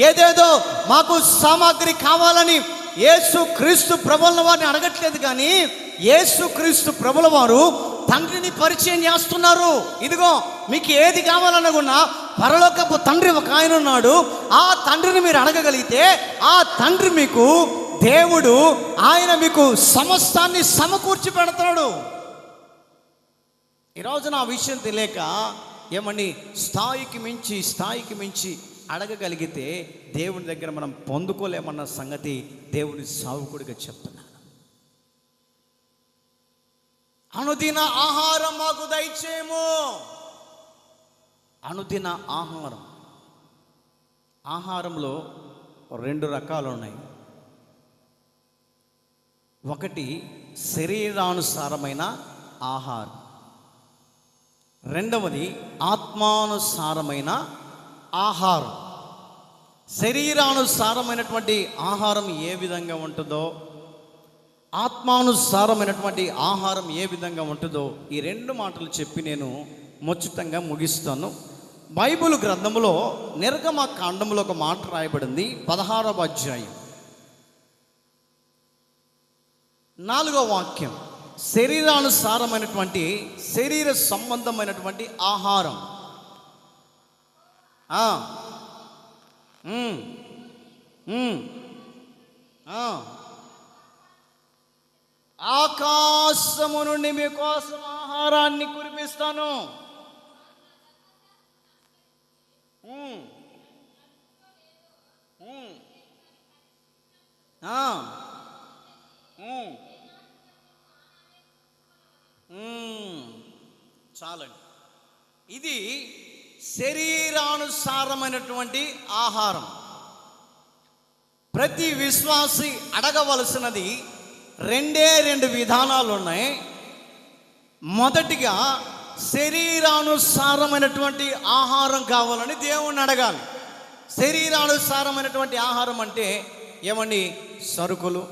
ఏదేదో మాకు సామాగ్రి కావాలని యేసుక్రీస్తు ప్రభుల వారిని అడగట్లేదు. కానీ యేసుక్రీస్తు ప్రభుల వారు తండ్రిని పరిచయం చేస్తున్నారు. ఇదిగో మీకు ఏది కావాలనుకున్నా పరలోకపు తండ్రి ఒక ఆయన ఉన్నాడు. ఆ తండ్రిని మీరు అడగగలిగితే ఆ తండ్రి మీకు దేవుడు, ఆయన మీకు సమస్తాన్ని సమకూర్చి పెడతాడు. ఈరోజు నా విషయం తెలియక ఏమని స్థాయికి మించి అడగగలిగితే దేవుని దగ్గర మనం పొందుకోలేమన్న సంగతి దేవుని సావుకుడిగా చెప్తున్నాను. అనుదిన ఆహారం మాకు దయచేయము. అనుదిన ఆహారంలో 2 రకాలు ఉన్నాయి. ఒకటి శరీరానుసారమైన ఆహారం, రెండవది ఆత్మానుసారమైన ఆహారం. శరీరానుసారమైనటువంటి ఆహారం ఏ విధంగా ఉంటుందో, ఆత్మానుసారమైనటువంటి ఆహారం ఏ విధంగా ఉంటుందో, ఈ 2 మాటలు చెప్పి నేను ముచ్చటంగా ముగిస్తాను. బైబిల్ గ్రంథంలో నిర్గమకాండంలో ఒక మాట రాయబడింది. 16వ అధ్యాయం 4వ వాక్యం. శరీరానుసారమైనటువంటి శరీర సంబంధమైనటువంటి ఆహారం. ఆకాశము నుండి మీకోసం ఆహారాన్ని కురిపిస్తాను. చాలండి. ఇది శరీరానుసారమైనటువంటి ఆహారం. ప్రతి విశ్వాసి అడగవలసినది 2 విధానాలు ఉన్నాయి. మొదటిగా శరీరానుసారమైనటువంటి ఆహారం కావాలని దేవుణ్ణి అడగాలి. శరీరానుసారమైనటువంటి ఆహారం అంటే ఏమండి, సరుకులు,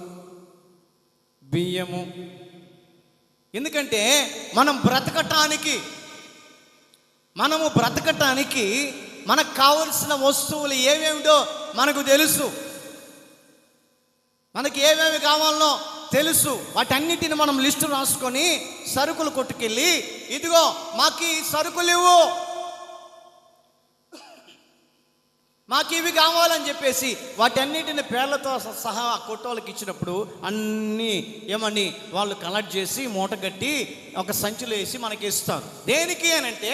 బియ్యము. ఎందుకంటే మనం బ్రతకటానికి మనము బ్రతకటానికి మనకు కావలసిన వస్తువులు ఏమేమిటో మనకు తెలుసు. మనకి ఏమేమి కావాలనో తెలుసు. వాటన్నిటిని మనం లిస్టు రాసుకొని సరుకులు కొట్టుకెళ్ళి, ఇదిగో మాకు ఈ సరుకులు ఇవ్వు, మాకు ఇవి కావాలని చెప్పేసి వాటన్నిటిని పేర్లతో సహా కొట్టోళ్ళకి ఇచ్చినప్పుడు అన్నీ ఏమని వాళ్ళు కలెక్ట్ చేసి మూట కట్టి ఒక సంచిలో వేసి మనకి ఇస్తారు. దేనికి అనంటే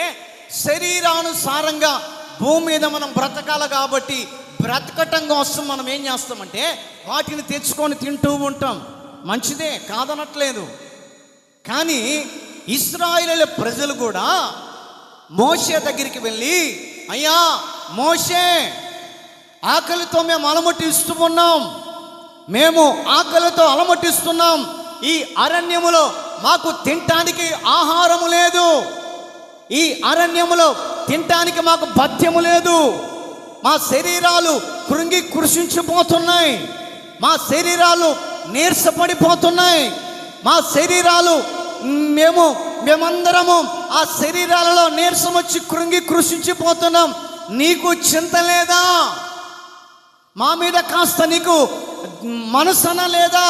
శరీరానుసారంగా భూమి మీద మనం బ్రతకాలి కాబట్టి బ్రతకటం కోసం మనం ఏం చేస్తామంటే వాటిని తెచ్చుకొని తింటూ ఉంటాం. మంచిదే, కాదనట్లేదు. కానీ ఇశ్రాయేలు ప్రజలు కూడా మోషే దగ్గరికి వెళ్ళి, అయ్యా మోషే, ఆకలితో మేము అలమటిస్తూ ఉన్నాం, మేము ఆకలితో అలమటిస్తున్నాం, ఈ అరణ్యములో మాకు తినటానికి ఆహారము లేదు, ఈ అరణ్యములో తినటానికి మాకు భత్యము లేదు, మా శరీరాలు కృంగి కృషించిపోతున్నాయి, మా శరీరాలు నీరసపడిపోతున్నాయి, మా శరీరాలు మేమందరము ఆ శరీరాలలో నీరసం వచ్చి కృంగి కృషించిపోతున్నాం, నీకు చింత లేదా? మా మీద కాస్త నీకు మనసన లేదా?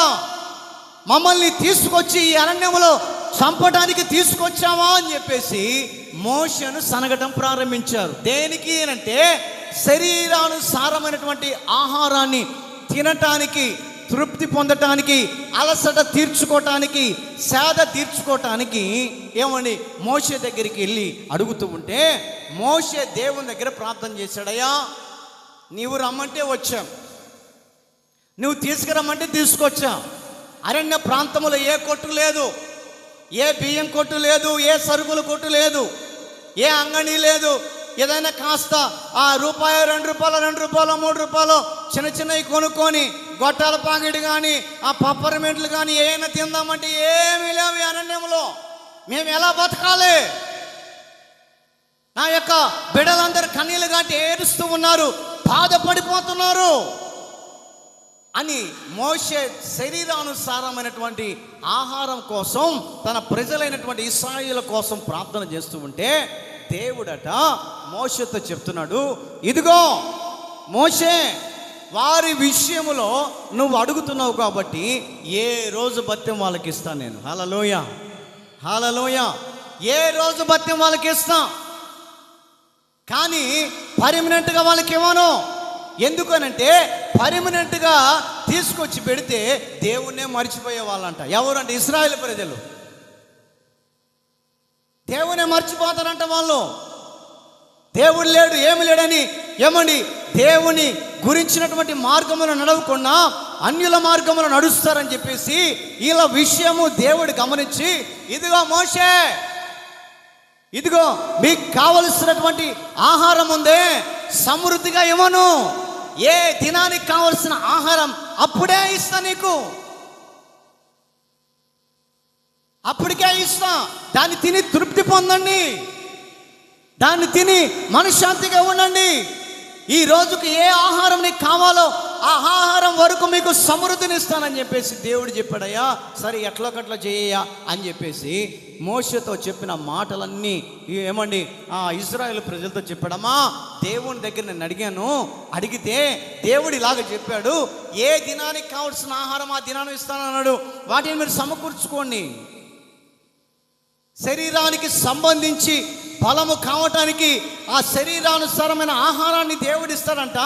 మమ్మల్ని తీసుకొచ్చి ఈ అరణ్యములో చంపడానికి తీసుకొచ్చావా అని చెప్పేసి మోషేను సనగటం ప్రారంభించారు. దేనికి అంటే శరీరానుసారమైనటువంటి ఆహారాన్ని తినటానికి, తృప్తి పొందటానికి, అలసట తీర్చుకోవటానికి, సేద తీర్చుకోవటానికి ఏమండి మోషే దగ్గరికి వెళ్ళి అడుగుతూ ఉంటే మోషే దేవుని దగ్గర ప్రార్థన చేశాడయ్యా, నీవు రమ్మంటే వచ్చాం, నువ్వు తీసుకురమ్మంటే తీసుకొచ్చాం. అరణ్య ప్రాంతంలో ఏ కొట్టు లేదు, ఏ బియ్యం కొట్టు లేదు, ఏ సరుకుల కొట్టు లేదు, ఏ అంగడి లేదు. ఏదైనా కాస్త ఆ రూపాయి, 2 రూపాయలు, 2 రూపాయలు, 3 రూపాయలు చిన్న చిన్నవి కొనుక్కొని గొట్టాల పాకెట్ కానీ ఆ పప్పర్మెంట్లు కానీ ఏమైనా తిందామంటే ఏమీ లేవు ఈ అరణ్యంలో. మేము ఎలా బతకాలి? నా యొక్క బిడ్డలందరూ కన్నీళ్ళు కాటి ఏడుస్తూ ఉన్నారు, బాధపడిపోతున్నారు అని మోషే శరీరానుసారమైనటువంటి ఆహారం కోసం తన ప్రజలైనటువంటి ఇశ్రాయేలు కోసం ప్రార్థన చేస్తూ ఉంటే దేవుడట మోషేతో చెప్తున్నాడు, ఇదిగో మోషే, వారి విషయములో నువ్వు అడుగుతున్నావు కాబట్టి ఏ రోజు భత్యం వాళ్ళకి ఇస్తాను నేను. హల్లెలూయా, హల్లెలూయా. ఏ రోజు భత్యం వాళ్ళకి ఇస్తా, కానీ పర్మనెంట్గా వాళ్ళకి ఇవ్వను. ఎందుకనంటే పర్మనెంట్గా తీసుకొచ్చి పెడితే దేవుణ్ణే మర్చిపోయే వాళ్ళంట. ఎవరంటే ఇశ్రాయేలు ప్రజలు దేవునే మర్చిపోతారంట. వాళ్ళు దేవుడు లేడు, ఏమి లేడని ఏమండి దేవుని గురించినటువంటి మార్గమును నడవకుండా అన్యుల మార్గమును నడుస్తారని చెప్పేసి వీళ్ళ విషయము దేవుడు గమనించి, ఇదిగో మోషే, ఇదిగో మీకు కావలసినటువంటి ఆహారం ఉందే, సమృద్ధిగా ఇవ్వను, ఏ దినానికి కావలసిన ఆహారం అప్పుడే ఇస్తా, నీకు అప్పటికే ఇస్తా, దాన్ని తిని తృప్తి పొందండి, దాన్ని తిని మనశ్శాంతిగా ఉండండి. ఈ రోజుకి ఏ ఆహారం నీకు కావాలో ఆ ఆహారం వరకు మీకు సమృద్ధిని ఇస్తానని చెప్పేసి దేవుడు చెప్పాడయ్యా. సరే ఎట్లోకట్లా చేయ్యా అని చెప్పేసి మోషేతో చెప్పిన మాటలన్నీ ఏమండి ఆ ఇశ్రాయేలు ప్రజలతో చెప్పాడమ్మా. దేవుని దగ్గర నేను అడిగాను, అడిగితే దేవుడు ఇలాగ చెప్పాడు, ఏ దినానికి కావాల్సిన ఆహారం ఆ దినాన్ని ఇస్తానన్నాడు, వాటిని మీరు సమకూర్చుకోండి. శరీరానికి సంబంధించి బలము కావటానికి ఆ శరీరానుసారమైన ఆహారాన్ని దేవుడు ఇస్తాడంట.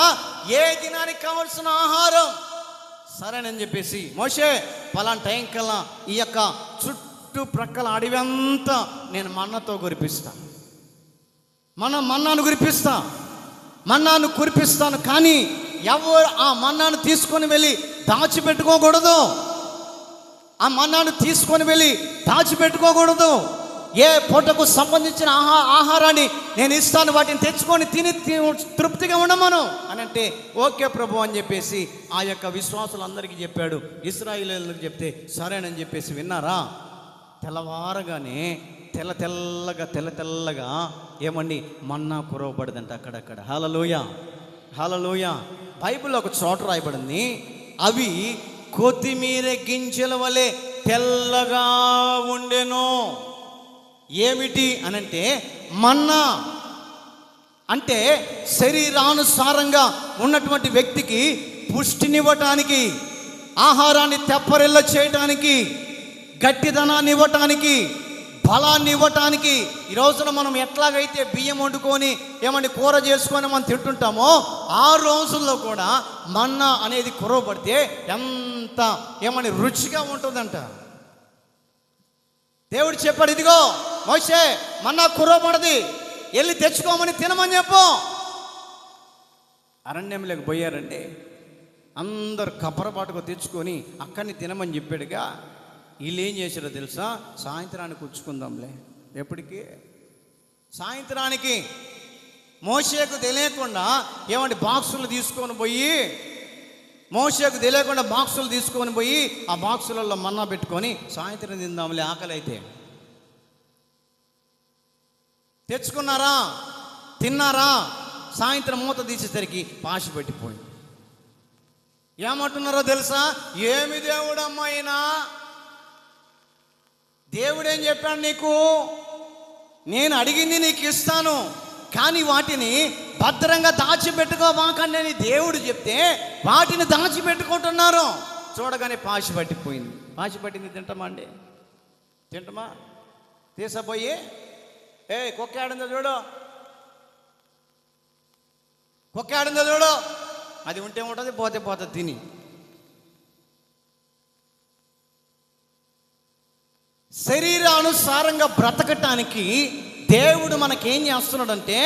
ఏ దినానికి కావాల్సిన ఆహారం సరేనని చెప్పేసి మోషే పలానా టైం కల్లా ఈ యొక్క చుట్టుప్రక్కల అడవి అంతా నేను మన్నాతో కురిపిస్తా, మన్నాను కురిపిస్తాను, కానీ ఎవరు ఆ మన్నాను తీసుకొని వెళ్ళి దాచిపెట్టుకోకూడదు, ఆ మన్నాను తీసుకొని వెళ్ళి దాచిపెట్టుకోకూడదు. ఏ పూటకు సంబంధించిన ఆహారాన్ని నేను ఇస్తాను, వాటిని తెచ్చుకొని తిని తృప్తిగా ఉండమను అని అంటే ఓకే ప్రభు అని చెప్పేసి ఆ యొక్క విశ్వాసులందరికీ చెప్పాడు. ఇశ్రాయేలీయులకు చెప్తే సరేనని చెప్పేసి విన్నారా. తెల్లవారగానే తెల్లగా ఏమండి మన్నా కురవబడదంట అక్కడక్కడ. హల్లెలూయా, హల్లెలూయా. బైబిల్లో ఒక చోట రాయబడింది, అవి కొత్తిమీర గింజల వలె తెల్లగా ఉండెను. ఏమిటి అనంటే మన్నా అంటే శరీరానుసారంగా ఉన్నటువంటి వ్యక్తికి పుష్టినివ్వటానికి, ఆహారాన్ని తెప్పరిల్ల చేయటానికి, గట్టిదనాన్ని ఇవ్వటానికి, బలాన్ని ఇవ్వటానికి. ఈ రోజున మనం ఎట్లాగైతే బియ్యం వండుకొని ఏమంటే కూర చేసుకొని మనం తింటుంటామో, ఆ రోజుల్లో కూడా మన్నా అనేది కురవబడితే ఎంత ఏమని రుచిగా ఉంటుందంట. దేవుడు చెప్పాడు, ఇదిగో మోషే మన్నా కురవబడది, వెళ్ళి తెచ్చుకోమని తినమని చెప్పు. అరణ్యంలోకి పోయారండి, అందరు కప్పరపాటుగా తెచ్చుకొని అక్కడిని తినమని చెప్పాడుగా. వీళ్ళు ఏం చేశారో తెలుసా? సాయంత్రానికి ఉంచుకుందాంలే. ఎప్పటికీ? సాయంత్రానికి. మోషేకు తెలియకుండా ఏమంటే బాక్సులు తీసుకొని పోయి, మోషేకు తెలియకుండా బాక్సులు తీసుకొని పోయి ఆ బాక్సులలో మన్నా పెట్టుకొని సాయంత్రం తిందాంలే ఆకలి అయితే. తెచ్చుకున్నారా? తిన్నారా? సాయంత్రం మూత తీసేసరికి పాసి పెట్టిపోయింది. ఏమంటున్నారో తెలుసా? ఏమి దేవుడమ్మాయినా, దేవుడేం చెప్పాడు నీకు? నేను అడిగింది నీకు ఇస్తాను, కానీ వాటిని భద్రంగా దాచిపెట్టుకోవాకండి అని దేవుడు చెప్తే వాటిని దాచిపెట్టుకుంటున్నారు. చూడగానే పాసి పట్టిపోయింది. పాసి పట్టింది తింటామా అండి? తింటామా? తీసపోయి కుక్క ఆడిందో చూడు, కుక్క ఆడిందో చూడు, అది ఉంటే ఉంటుంది, పోతే పోతుంది తిని. శరీరానుసారంగా బ్రతకటానికి దేవుడు మనకేం చేస్తున్నాడంటే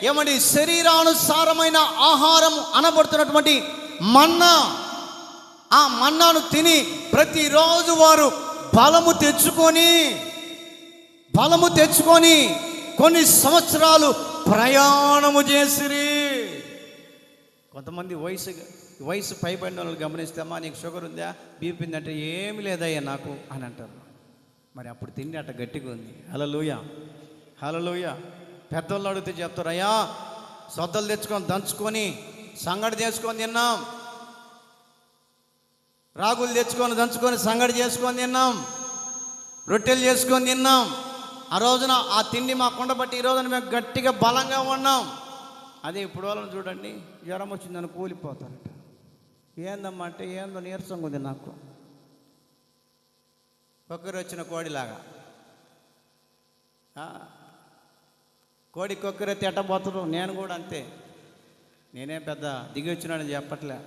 ఏమండి, శరీరానుసారమైన ఆహారం అనబడుతున్నటువంటి మన్నా, ఆ మన్నాను తిని ప్రతిరోజు వారు బలము తెచ్చుకొని కొన్ని సంవత్సరాలు ప్రయాణము చేసిరి. కొంతమంది వయసు పైబడిన వాళ్ళు గమనిస్తే, అమ్మా నీకు షుగర్ ఉందా, బీపీ ఉందంటే ఏమి లేదయ్యా నాకు అని అంటారు. మరి అప్పుడు తిండి అట్ట గట్టిగా ఉంది. హల్లెలూయా, హల్లెలూయా. పెద్దోళ్ళు అడిగితే చెప్తారు, అయ్యా సొద్దలు తెచ్చుకొని దంచుకొని సంగడి చేసుకొని తిన్నాం, రాగులు తెచ్చుకొని దంచుకొని సంగడి చేసుకొని తిన్నాం, రొట్టెలు చేసుకొని తిన్నాం. ఆ రోజున ఆ తిండి మా కుండబట్టి ఈ రోజున మేము గట్టిగా బలంగా ఉన్నాం. అదే ఇప్పుడు వాళ్ళని చూడండి, జ్వరం వచ్చిందని కూలిపోతారట. ఏందమ్మా అంటే, ఏందో నీరసంగా ఉంది నాకు, కొక్కరు వచ్చిన కోడిలాగా. కోడి కొక్కరెత్తి ఎట్టబోతారు. నేను కూడా అంతే, నేనే పెద్ద దిగి వచ్చినాడని చెప్పట్లే.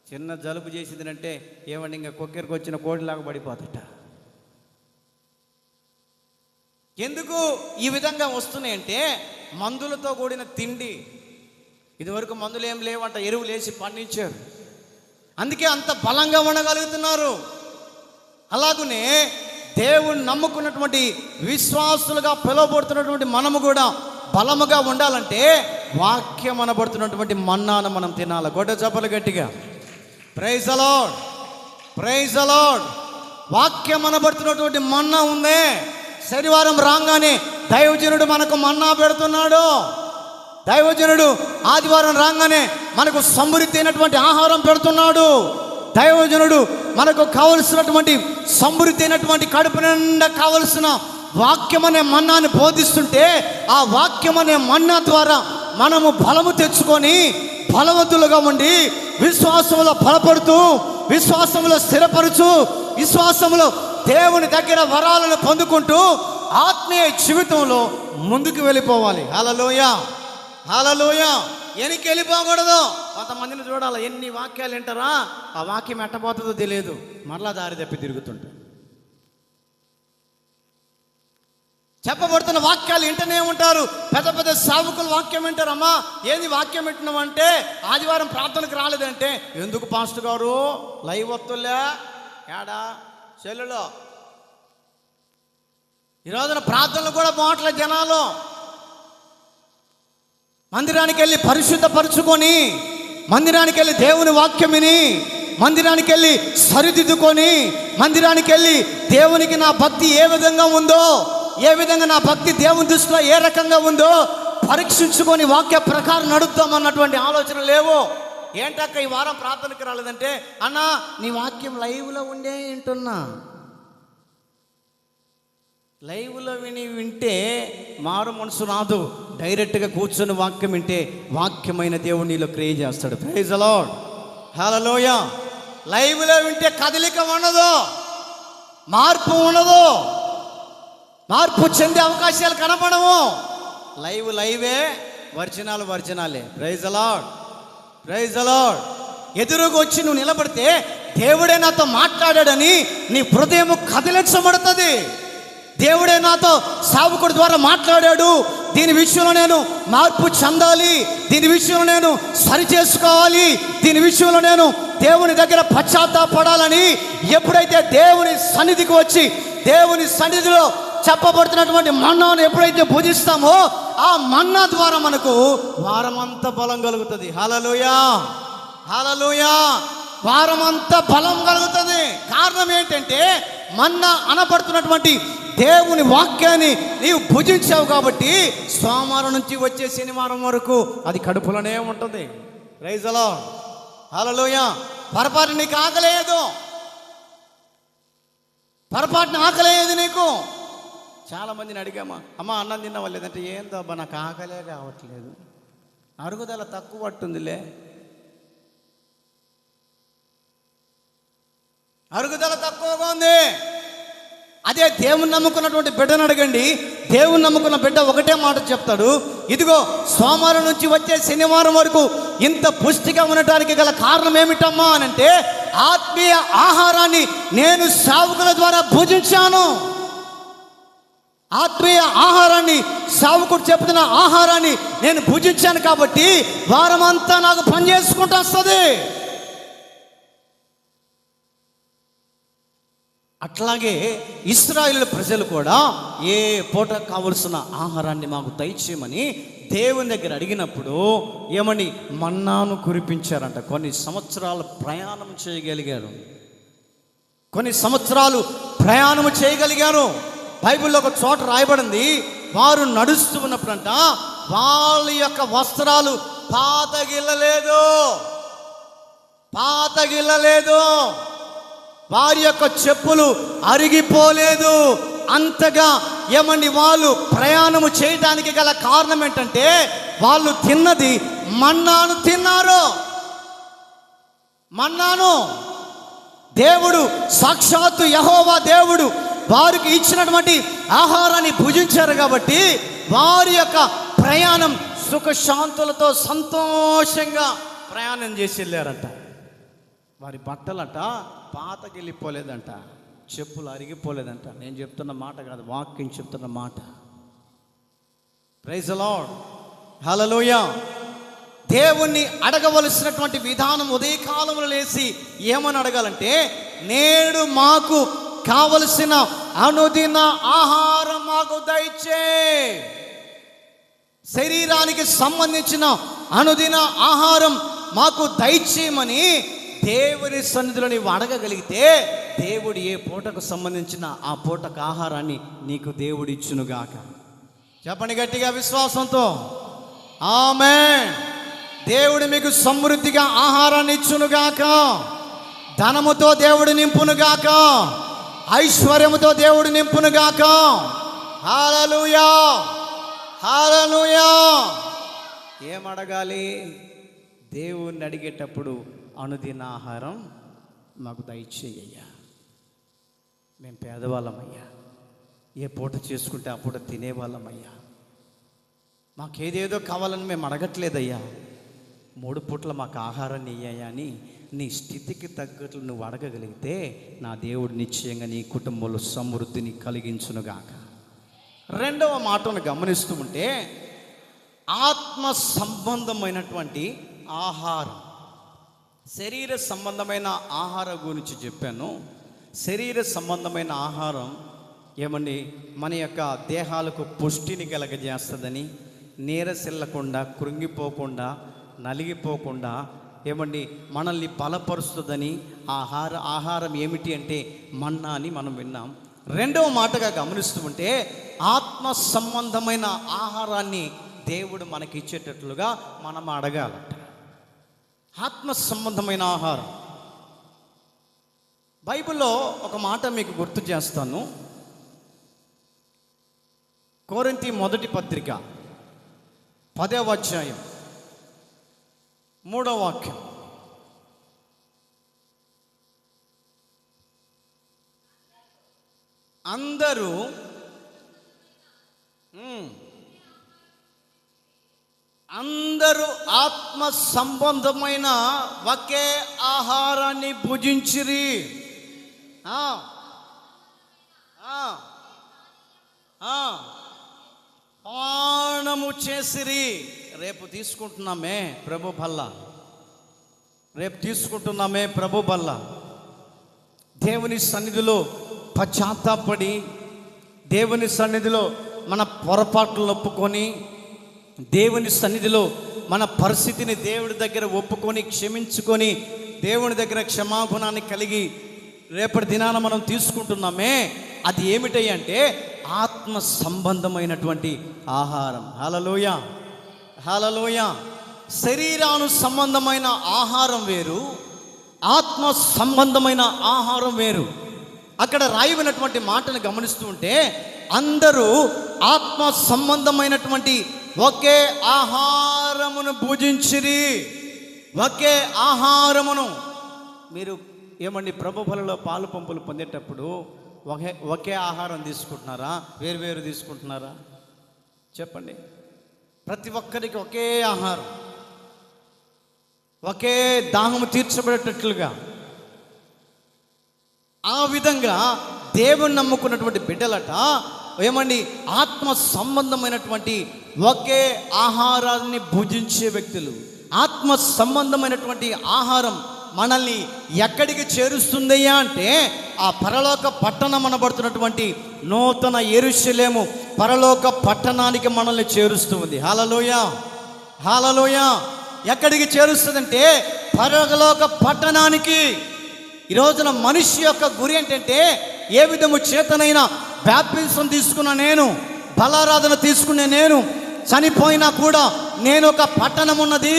చిన్న జలుబు చేసిందంటే ఏమండి ఇంకా కొక్కరికి వచ్చిన కోడిలాగా పడిపోతట. ఎందుకు ఈ విధంగా వస్తున్నాయంటే మందులతో కూడిన తిండి. ఇదివరకు మందులు ఏం లేవంట, ఎరువులు వేసి పండించారు, అందుకే అంత బలంగా ఉండగలుగుతున్నారు. అలాగనే దేవుణ్ణి నమ్ముకున్నటువంటి విశ్వాసులుగా పిలువబడుతున్నటువంటి మనము కూడా బలముగా ఉండాలంటే వాక్యం అనబడుతున్నటువంటి మన్నాను మనం తినాలి. గొడ్డ చప్పలు గట్టిగా praise the lord, praise the Lord. వాక్యం అనబడుతున్నటువంటి మన్నా ఉందే. శనివారం రాగానే దైవజనుడు మనకు మన్నా పెడుతున్నాడు. దైవజనుడు ఆదివారం రాగానే మనకు సమృద్ధి అయినటువంటి ఆహారం పెడుతున్నాడు. దైవజనుడు మనకు కావలసినటువంటి సమృద్ధి అయినటువంటి కడుపు నిండా కావలసిన వాక్యం అనే మన్నాన్ని బోధిస్తుంటే, ఆ వాక్యం అనే మన్నా ద్వారా మనము బలము తెచ్చుకొని బలవంతులుగా ఉండి విశ్వాసంలో బలపడుతూ, విశ్వాసంలో స్థిరపరుచు, విశ్వాసంలో దేవుని దగ్గర వరాలను పొందుకుంటూ ఆత్మీయ జీవితంలో ముందుకు వెళ్ళిపోవాలి. హల్లెలూయా, హల్లెలూయా. వెనక్కి వెళ్ళిపోకూడదు. కొంతమందిని చూడాలి, ఎన్ని వాక్యాలు వింటారా, ఆ వాక్యం ఎట్టబోతుందో తెలియదు, మరలా దారి తప్పి తిరుగుతుంటారు. చెప్పబడుతున్న వాక్యాలు వింటూనే ఉంటారు. పెద్ద పెద్ద సావుకులు వాక్యం వింటారు. అమ్మా ఏంది వాక్యం వింటున్నామంటే, ఆదివారం ప్రార్థనకు రాలేదంటే, ఎందుకు పాస్టర్ గారు లైవ్ వస్తులే ఏడా సెల్లులో. ఈ రోజున ప్రార్థనలు కూడా పోవట్లేదు జనాలు. మందిరానికి వెళ్ళి పరిశుద్ధపరుచుకొని, మందిరానికి వెళ్ళి దేవుని వాక్యం విని, మందిరానికి వెళ్ళి సరిదిద్దుకొని, మందిరానికి వెళ్ళి దేవునికి నా భక్తి ఏ విధంగా ఉందో, ఏ విధంగా నా భక్తి దేవుని దృష్టిలో ఏ రకంగా ఉందో పరీక్షించుకొని వాక్య ప్రకారం నడుద్దామన్నటువంటి ఆలోచన లేవు. ఏంటక్క ఈ వారం ప్రార్థనకి రాలేదంటే, అన్నా నీ వాక్యం లైవ్లో ఉండే వింటున్నా. లైవ్లో వింటే మారు మనసు రాదు. డైరెక్ట్గా కూర్చొని వాక్యం వింటే వాక్యమైన దేవుడు నీలో క్రియ చేస్తాడు. ప్రైజ్ ది లార్డ్, హల్లెలూయా. లైవ్లో వింటే కదలిక ఉండదు, మార్పు ఉండదు, మార్పు చెందే అవకాశాలు కనపడవు. లైవే, ఒరిజినాలే. Praise the lord, praise the lord. ఎదురుగా వచ్చి నువ్వు నిలబడితే దేవుడే నాతో మాట్లాడాడని నీ హృదయం కదిలించబడుతుంది. దేవుడే నాతో సేవకుడి ద్వారా మాట్లాడాడు, దీని విషయంలో నేను మార్పు చెందాలి, దీని విషయంలో నేను సరి చేసుకోవాలి, దీని విషయంలో నేను దేవుని దగ్గర పశ్చాత్తాపడాలని ఎప్పుడైతే దేవుని సన్నిధికి వచ్చి దేవుని సన్నిధిలో చెప్పబడుతున్నటువంటి మన్నాను ఎప్పుడైతే భుజిస్తామో ఆ మన్నా ద్వారా మనకు వారమంతా బలం కలుగుతుంది. హల్లెలూయా, హల్లెలూయా. వారమంతా బలం కలుగుతుంది. కారణం ఏంటంటే మన్నా అనబడుతున్నటువంటి దేవుని వాక్యాన్ని నీవు భుజించావు కాబట్టి సోమవారం నుంచి వచ్చే శనివారం వరకు అది కడుపులోనే ఉంటుంది. ప్రైజ్ ది లార్డ్, హల్లెలూయా. పొరపాటు నీకు ఆకలేదు, పొరపాటున ఆకలేదు నీకు. చాలామందిని అడిగామా, అమ్మ అన్నం తిన్నావా లేదంటే, ఏందో అబ్బా నాకు ఆకలే కావట్లేదు, అరుగుదల తక్కువ పట్టుందిలే, అరుగుదల తక్కువగా ఉంది. అదే దేవుని నమ్ముకున్నటువంటి బిడ్డను అడగండి, దేవుని నమ్ముకున్న బిడ్డ ఒకటే మాట చెప్తాడు, ఇదిగో సోమవారం నుంచి వచ్చే శనివారం వరకు ఇంత పుష్టిగా ఉండటానికి గల కారణం ఏమిటమ్మా అని అంటే, ఆత్మీయ ఆహారాన్ని నేను సేవకుల ద్వారా భుజించాను. ఆత్మీయ ఆహారాన్ని, సేవకుడు చెప్తున్న ఆహారాన్ని నేను భుజించాను కాబట్టి వారమంతా నాకు పని చేసుకుంటూ వస్తుంది. అట్లాగే ఇశ్రాయేలు ప్రజలు కూడా ఏ పూట కావలసిన ఆహారాన్ని మాకు దయచేయమని దేవుని దగ్గర అడిగినప్పుడు ఏమని మన్నాను కురిపించారంట. కొన్ని సంవత్సరాలు ప్రయాణం చేయగలిగారు, కొన్ని సంవత్సరాలు ప్రయాణం చేయగలిగారు. బైబిల్లో ఒక చోట రాయబడింది, వారు నడుస్తూ ఉన్నప్పుడంట వాళ్ళ యొక్క వస్త్రాలు పాతగిల్లలేదు, వారి యొక్క చెప్పులు అరిగిపోలేదు. అంతగా ఏమండి వాళ్ళు ప్రయాణము చేయడానికి గల కారణం ఏంటంటే వాళ్ళు తిన్నది మన్నాను తిన్నారు. మన్నాను దేవుడు, సాక్షాత్తు యెహోవా దేవుడు వారికి ఇచ్చినటువంటి ఆహారాన్ని భుజించారు కాబట్టి వారి యొక్క ప్రయాణం సుఖశాంతులతో సంతోషంగా ప్రయాణం చేసి వెళ్ళారంట. వారి బట్టలంట పాతకెళ్ళిపోలేదంట, చెప్పులు అరిగిపోలేదంట. నేను చెప్తున్న మాట కాదు, వాక్యం చెప్తున్న మాట. ప్రైజ్ ది లార్డ్, హల్లెలూయా. దేవుణ్ణి అడగవలసినటువంటి విధానం ఉదయకాలంలో లేచి ఏమని అడగాలంటే, నేడు మాకు కావలసిన అనుదిన ఆహారం మాకు దయచేయి. శరీరానికి సంబంధించిన అనుదిన ఆహారం మాకు దయచేయమని దేవుని సన్నిధిలో నీవు అడగగలిగితే దేవుడు ఏ పూటకు సంబంధించిన ఆ పూటకు ఆహారాన్ని నీకు దేవుడు ఇచ్చునుగాక. చెప్పండి గట్టిగా విశ్వాసంతో, ఆమేన్. దేవుడు మీకు సమృద్ధిగా ఆహారాన్ని ఇచ్చునుగాక, ధనముతో దేవుడు నింపునుగాక, ఐశ్వర్యముతో దేవుడు నింపునుగాక. హల్లెలూయా, హల్లెలూయా. ఏమడగాలి? దేవుణ్ణి అడిగేటప్పుడు అనుదిన ఆహారం మాకు దయచేయ్యా. మేము పేదవాళ్ళమయ్యా, ఏ పూట చేసుకుంటే ఆ పూట తినేవాళ్ళమయ్యా, మాకేదేదో కావాలని మేము అడగట్లేదయ్యా, 3 పూట్ల మాకు ఆహారాన్ని ఇయ్యా అని నీ స్థితికి తగ్గట్లు నువ్వు అడగగలిగితే నా దేవుడు నిశ్చయంగా నీ కుటుంబంలో సమృద్ధిని కలిగించునుగాక. రెండవ మాటను గమనిస్తూ ఉంటే, ఆత్మ సంబంధమైనటువంటి ఆహారం, శరీర సంబంధమైన ఆహారం గురించి చెప్పాను. శరీర సంబంధమైన ఆహారం ఏమండి మన యొక్క దేహాలకు పుష్టిని కలగజేస్తుందని, నీరసిల్లకుండా, కృంగిపోకుండా, నలిగిపోకుండా ఏమండి మనల్ని బలపరుస్తుందని ఆహారం ఏమిటి అంటే మన్నా అని మనం విన్నాం. రెండవ మాటగా గమనిస్తూ ఉంటే, ఆత్మ సంబంధమైన ఆహారాన్ని దేవుడు మనకి ఇచ్చేటట్లుగా మనం అడగాలంట. ఆత్మ సంబంధమైన ఆహారం, బైబిల్లో ఒక మాట మీకు గుర్తు చేస్తాను. కొరింథీ మొదటి పత్రిక 10వ అధ్యాయం 3వ వాక్యం. అందరూ ఆత్మ సంబంధమైన ఒకే ఆహారాన్ని భుజించిరి. పానము చేసిరి. రేపు తీసుకుంటున్నామే ప్రభు బల్ల, రేపు తీసుకుంటున్నామే ప్రభు బల్ల. దేవుని సన్నిధిలో పశ్చాత్తాపడి, దేవుని సన్నిధిలో మన పొరపాట్లు ఒప్పుకొని, దేవుని సన్నిధిలో మన పరిస్థితిని దేవుడి దగ్గర ఒప్పుకొని క్షమించుకొని, దేవుని దగ్గర క్షమాగుణాన్ని కలిగి రేపటి దినాన మనం తీసుకుంటున్నామే, అది ఏమిటంటే ఆత్మ సంబంధమైనటువంటి ఆహారం. హల్లెలూయా, హల్లెలూయా. శరీరాను సంబంధమైన ఆహారం వేరు, ఆత్మ సంబంధమైన ఆహారం వేరు. అక్కడ రాయబడినటువంటి మాటను గమనిస్తూ ఉంటే అందరూ ఆత్మ సంబంధమైనటువంటి ఒకే ఆహారమును భుజించిరి. ఒకే ఆహారమును. మీరు ఏమండి ప్రభు బలలో పాలు పంపులు పొందేటప్పుడు ఒకే ఆహారం తీసుకుంటున్నారా, వేరు తీసుకుంటున్నారా? చెప్పండి. ప్రతి ఒక్కరికి ఒకే ఆహారం, ఒకే దాహము తీర్చబడేటట్లుగా. ఆ విధంగా దేవుని నమ్ముకున్నటువంటి బిడ్డలట ఏమండి ఆత్మ సంబంధమైనటువంటి ఒకే ఆహారాన్ని భుజించే వ్యక్తులు. ఆత్మ సంబంధమైనటువంటి ఆహారం మనల్ని ఎక్కడికి చేరుస్తుందయ్యా అంటే ఆ పరలోక పట్టణం అనబడుతున్నటువంటి నూతన యెరూషలేము పరలోక పట్టణానికి మనల్ని చేరుస్తుంది. హల్లెలూయా, హల్లెలూయా. ఎక్కడికి చేరుస్తుందంటే పరలోక పట్టణానికి. ఈ రోజున మనిషి యొక్క గురి ఏంటంటే ఏ విధము చేతనైనా బాప్తిసం తీసుకున్న నేను, బలారాధన తీసుకునే నేను, చనిపోయినా కూడా నేను ఒక పట్టణం ఉన్నది,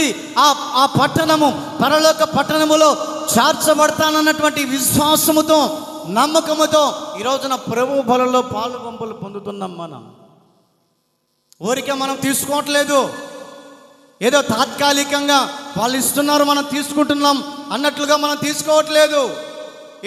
ఆ పట్టణము పరలోక పట్టణములో చేర్చబడతానన్నటువంటి విశ్వాసముతో, నమ్మకముతో ఈ రోజున ప్రభు బలలో పాలు పంపులు పొందుతున్నాం. మనం ఊరికే మనం తీసుకోవట్లేదు, ఏదో తాత్కాలికంగా వాళ్ళు ఇస్తున్నారు మనం తీసుకుంటున్నాం అన్నట్లుగా మనం తీసుకోవట్లేదు.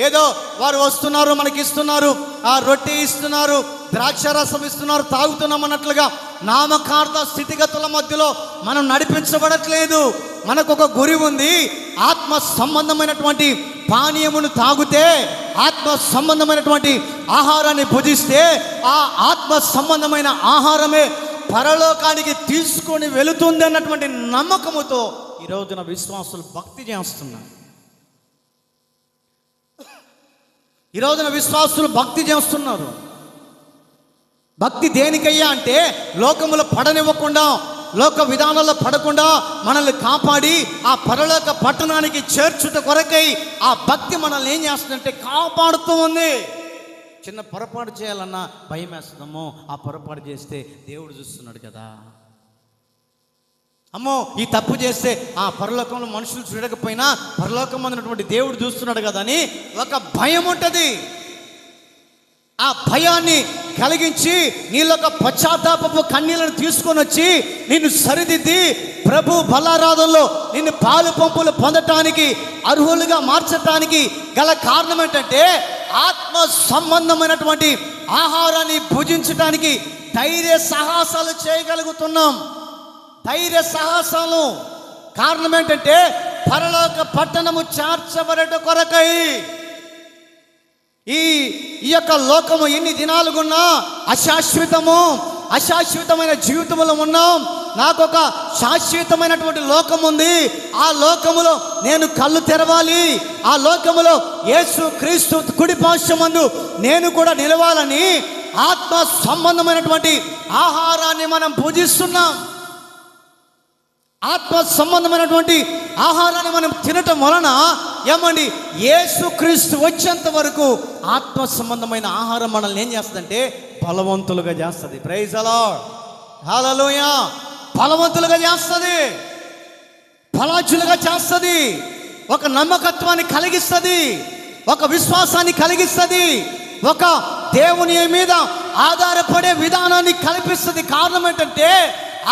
ఏదో వారు వస్తున్నారు మనకి ఇస్తున్నారు, ఆ రొట్టె ఇస్తున్నారు, ద్రాక్షారసం ఇస్తున్నారు, తాగుతున్నాం అన్నట్లుగా నామకార్థ స్థితిగతుల మధ్యలో మనం నడిపించబడట్లేదు. మనకు ఒక గురి ఉంది. ఆత్మ సంబంధమైనటువంటి పానీయమును తాగితే, ఆత్మ సంబంధమైనటువంటి ఆహారాన్ని భుజిస్తే ఆ ఆత్మ సంబంధమైన ఆహారమే పరలోకానికి తీసుకొని వెళుతుంది అన్నటువంటి నమ్మకముతో ఈ రోజున విశ్వాసులు భక్తి చేస్తున్నారు. ఈ రోజున విశ్వాసులు భక్తి చేస్తున్నారు. భక్తి దేనికయ్యా అంటే లోకములో పడనివ్వకుండా, లోక విధానాల్లో పడకుండా మనల్ని కాపాడి ఆ పరలోక పట్టణానికి చేర్చుట కొరకై ఆ భక్తి మనల్ని ఏం చేస్తుందంటే కాపాడుతూ ఉంది. చిన్న పొరపాటు చేయాలన్నా భయం వేస్తుందమ్మో, ఆ పొరపాటు చేస్తే దేవుడు చూస్తున్నాడు కదా, అమ్మో ఈ తప్పు చేస్తే ఆ పరలోకంలో మనుషులు చూడకపోయినా పరలోకం ఉన్నటువంటి దేవుడు చూస్తున్నాడు కదా అని ఒక భయం ఉంటుంది. ఆ భయాన్ని కలిగించి నీళ్ళొక పశ్చాత్తాపపు కన్నీళ్లను తీసుకొని వచ్చి నిన్ను సరిదిద్ది ప్రభు బలారాధనలో నిన్ను పాలు పంపులు పొందటానికి అర్హులుగా మార్చటానికి గల కారణం ఏంటంటే ఆత్మ సంబంధమైనటువంటి ఆహారాన్ని భుజించటానికి ధైర్య సాహసాలు చేయగలుగుతున్నాం. ధైర్య సాహసాలు కారణం ఏంటంటే పరలోక పట్టణము చేర్చబడట కొరకై. ఈ యొక్క లోకము ఎన్ని దినాలుగున్నా అశాశ్వతమైన జీవితంలో ఉన్నాం. నాకు ఒక శాశ్వతమైనటువంటి లోకం ఉంది. ఆ లోకములో నేను కళ్ళు తెరవాలి. ఆ లోకములో యేసు క్రీస్తు కుడి పార్శ్వమందు నేను కూడా నిలవాలని ఆత్మ సంబంధమైనటువంటి ఆహారాన్ని మనం భుజిస్తున్నాం. ఆత్మ సంబంధమైనటువంటి ఆహారాన్ని మనం తినటం వలన ఏమండి యేసుక్రీస్తు వచ్చేంత వరకు ఆత్మ సంబంధమైన ఆహారం మనల్ని ఏం చేస్తుందంటే బలవంతులుగా చేస్తుంది. ప్రైజ్ ది లార్డ్, హల్లెలూయా. బలవంతులుగా చేస్తుంది, ఫలాచులుగా చేస్తుంది, ఒక నమ్మకత్వాన్ని కలిగిస్తుంది, ఒక విశ్వాసాన్ని కలిగిస్తుంది, ఒక దేవుని మీద ఆధారపడే విధానాన్ని కల్పిస్తుంది. కారణం ఏంటంటే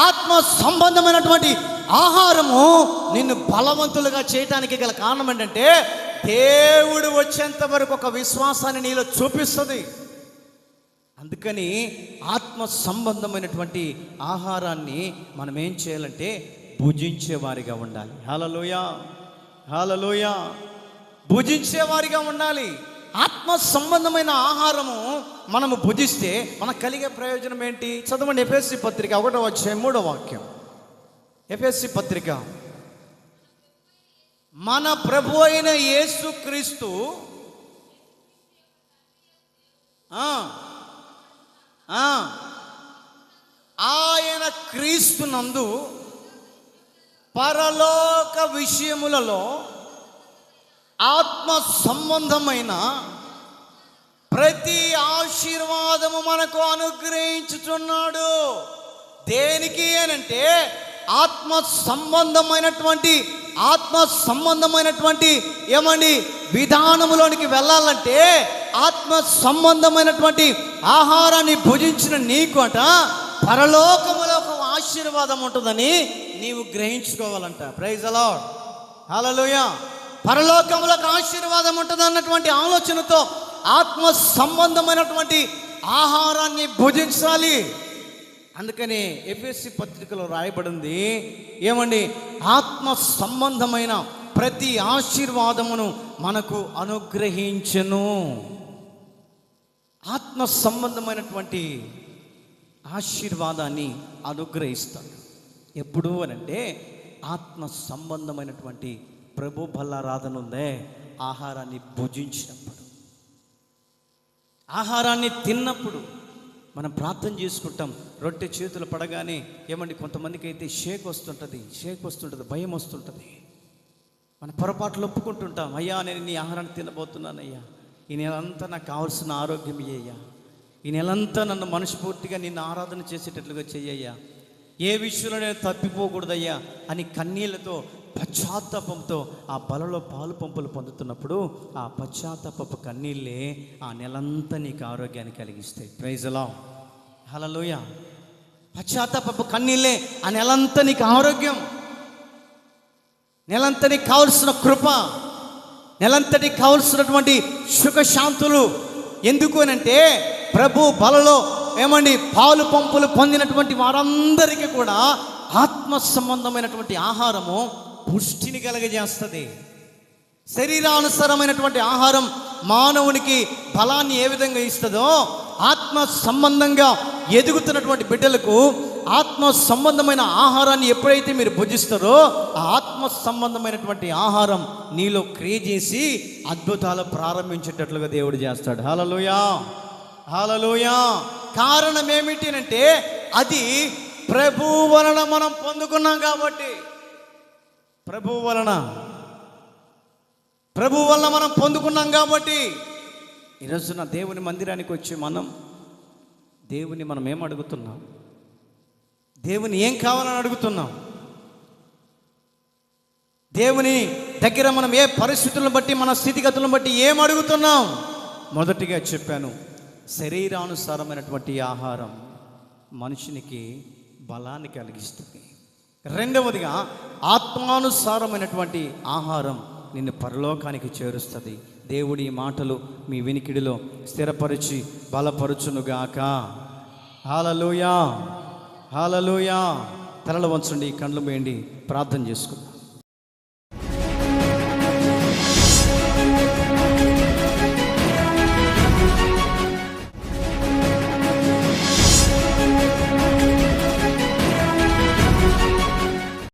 ఆత్మ సంబంధమైనటువంటి ఆహారము నిన్ను బలవంతులుగా చేయటానికి గల కారణం ఏంటంటే దేవుడు వచ్చేంత వరకు ఒక విశ్వాసాన్ని నీలో చూపిస్తుంది. అందుకని ఆత్మ సంబంధమైనటువంటి ఆహారాన్ని మనం ఏం చేయాలంటే భుజించేవారిగా ఉండాలి. హల్లెలూయా, హల్లెలూయా. భుజించేవారిగా ఉండాలి. ఆత్మ సంబంధమైన ఆహారము మనము భుజిస్తే మనకు కలిగే ప్రయోజనం ఏంటి? చదవండి ఎఫెసీ పత్రిక 1:3 ఎఫెసీ పత్రిక. మన ప్రభు అయిన యేసుక్రీస్తు ఆయన క్రీస్తునందు పరలోక విషయములలో ఆత్మ సంబంధమైన ప్రతి ఆశీర్వాదము మనకు అనుగ్రహించుచున్నాడు. దేనికి అనంటే ఆత్మ సంబంధమైనటువంటి ఏమండి విధానములోనికి వెళ్ళాలంటే ఆత్మ సంబంధమైనటువంటి ఆహారాన్ని భుజించిన నీకు అట పరలోకములో ఒక ఆశీర్వాదం ఉంటుందని నీవు గ్రహించుకోవాలంట. ప్రైజ్ ది లార్డ్, హల్లెలూయా. పరలోకములో ఒక ఆశీర్వాదం ఉంటుంది అన్నటువంటి ఆలోచనతో ఆత్మ సంబంధమైనటువంటి ఆహారాన్ని భుజించాలి. అందుకని ఎఫెసీ పత్రికలో రాయబడింది ఏమండి, ఆత్మ సంబంధమైన ప్రతి ఆశీర్వాదమును మనకు అనుగ్రహించెను. ఆత్మ సంబంధమైనటువంటి ఆశీర్వాదాన్ని అనుగ్రహిస్తాడు. ఎప్పుడు అనంటే ఆత్మ సంబంధమైనటువంటి ప్రభు బల్లారాధన ఉందే, ఆహారాన్ని భుజించినప్పుడు, ఆహారాన్ని తిన్నప్పుడు మనం ప్రార్థన చేసుకుంటాం. రొట్టె చేతులు పడగానే ఏమండి కొంతమందికి అయితే షేక్ వస్తుంటుంది, భయం వస్తుంటుంది. మన పొరపాట్లు ఒప్పుకుంటుంటాం. అయ్యా నేను నీ ఆహారాన్ని తినబోతున్నాను అయ్యా, ఈ నెలంతా నాకు కావాల్సిన ఆరోగ్యం ఇయ్యయ్యా, ఈ నెలంతా నన్ను మనస్ఫూర్తిగా నిన్ను ఆరాధన చేసేటట్లుగా చెయ్యయ్యా, ఏ విషయంలో నేను తప్పిపోకూడదయ్యా అని కన్నీళ్లతో పశ్చాత్తాపంతో ఆ బలలో పాలు పంపులు పొందుతున్నప్పుడు ఆ పశ్చాత్తాపపు కన్నీళ్ళే ఆ నెలంతా నీకు ఆరోగ్యాన్ని కలిగిస్తాయి. ప్రైజ్ ది లార్డ్, హల్లెలూయా. పశ్చాత్తాపపు కన్నీళ్ళే ఆ నెలంతా నీకు ఆరోగ్యం, నెలంతా నీకు కావలసిన కృప, నెలంతటికి కావలసినటువంటి సుఖశాంతులు. ఎందుకు అనంటే ప్రభు బలలో ఏమండి పాలు పంపులు పొందినటువంటి వారందరికీ కూడా ఆత్మ సంబంధమైనటువంటి ఆహారము పుష్టిని కలగజేస్తుంది. శరీరానుసారమైనటువంటి ఆహారం మానవునికి బలాన్ని ఏ విధంగా ఇస్తుందో, ఆత్మ సంబంధంగా ఎదుగుతున్నటువంటి బిడ్డలకు ఆత్మ సంబంధమైన ఆహారాన్ని ఎప్పుడైతే మీరు భుజిస్తారో ఆ ఆత్మ సంబంధమైనటువంటి ఆహారం నీలో క్రియ చేసి అద్భుతాలు ప్రారంభించేటట్లుగా దేవుడు చేస్తాడు. హల్లెలూయా, హల్లెలూయా. కారణం ఏమిటి అంటే అది ప్రభు వలన మనం పొందుకున్నాం కాబట్టి, ప్రభు వలన మనం పొందుకున్నాం కాబట్టి ఈరోజున దేవుని మందిరానికి వచ్చి దేవుని మనం ఏం అడుగుతున్నాం? దేవుని ఏం కావాలని అడుగుతున్నాం? దేవుని దగ్గర మనం ఏ పరిస్థితులను బట్టి, మన స్థితిగతులను బట్టి ఏం అడుగుతున్నాం? మొదటిగా చెప్పాను, శరీరానుసారమైనటువంటి ఆహారం మనిషినికి బలాన్ని కలిగిస్తుంది. రెండవదిగా ఆత్మానుసారమైనటువంటి ఆహారం నిన్ను పరలోకానికి చేరుస్తుంది. దేవుడి మాటలు మీ వినికిడిలో స్థిరపరిచి బలపరుచునుగాక. హల్లెలూయా, హల్లెలూయా. తలలు వంచండి, కళ్ళు మూయండి, ప్రార్థన చేసుకుందాం.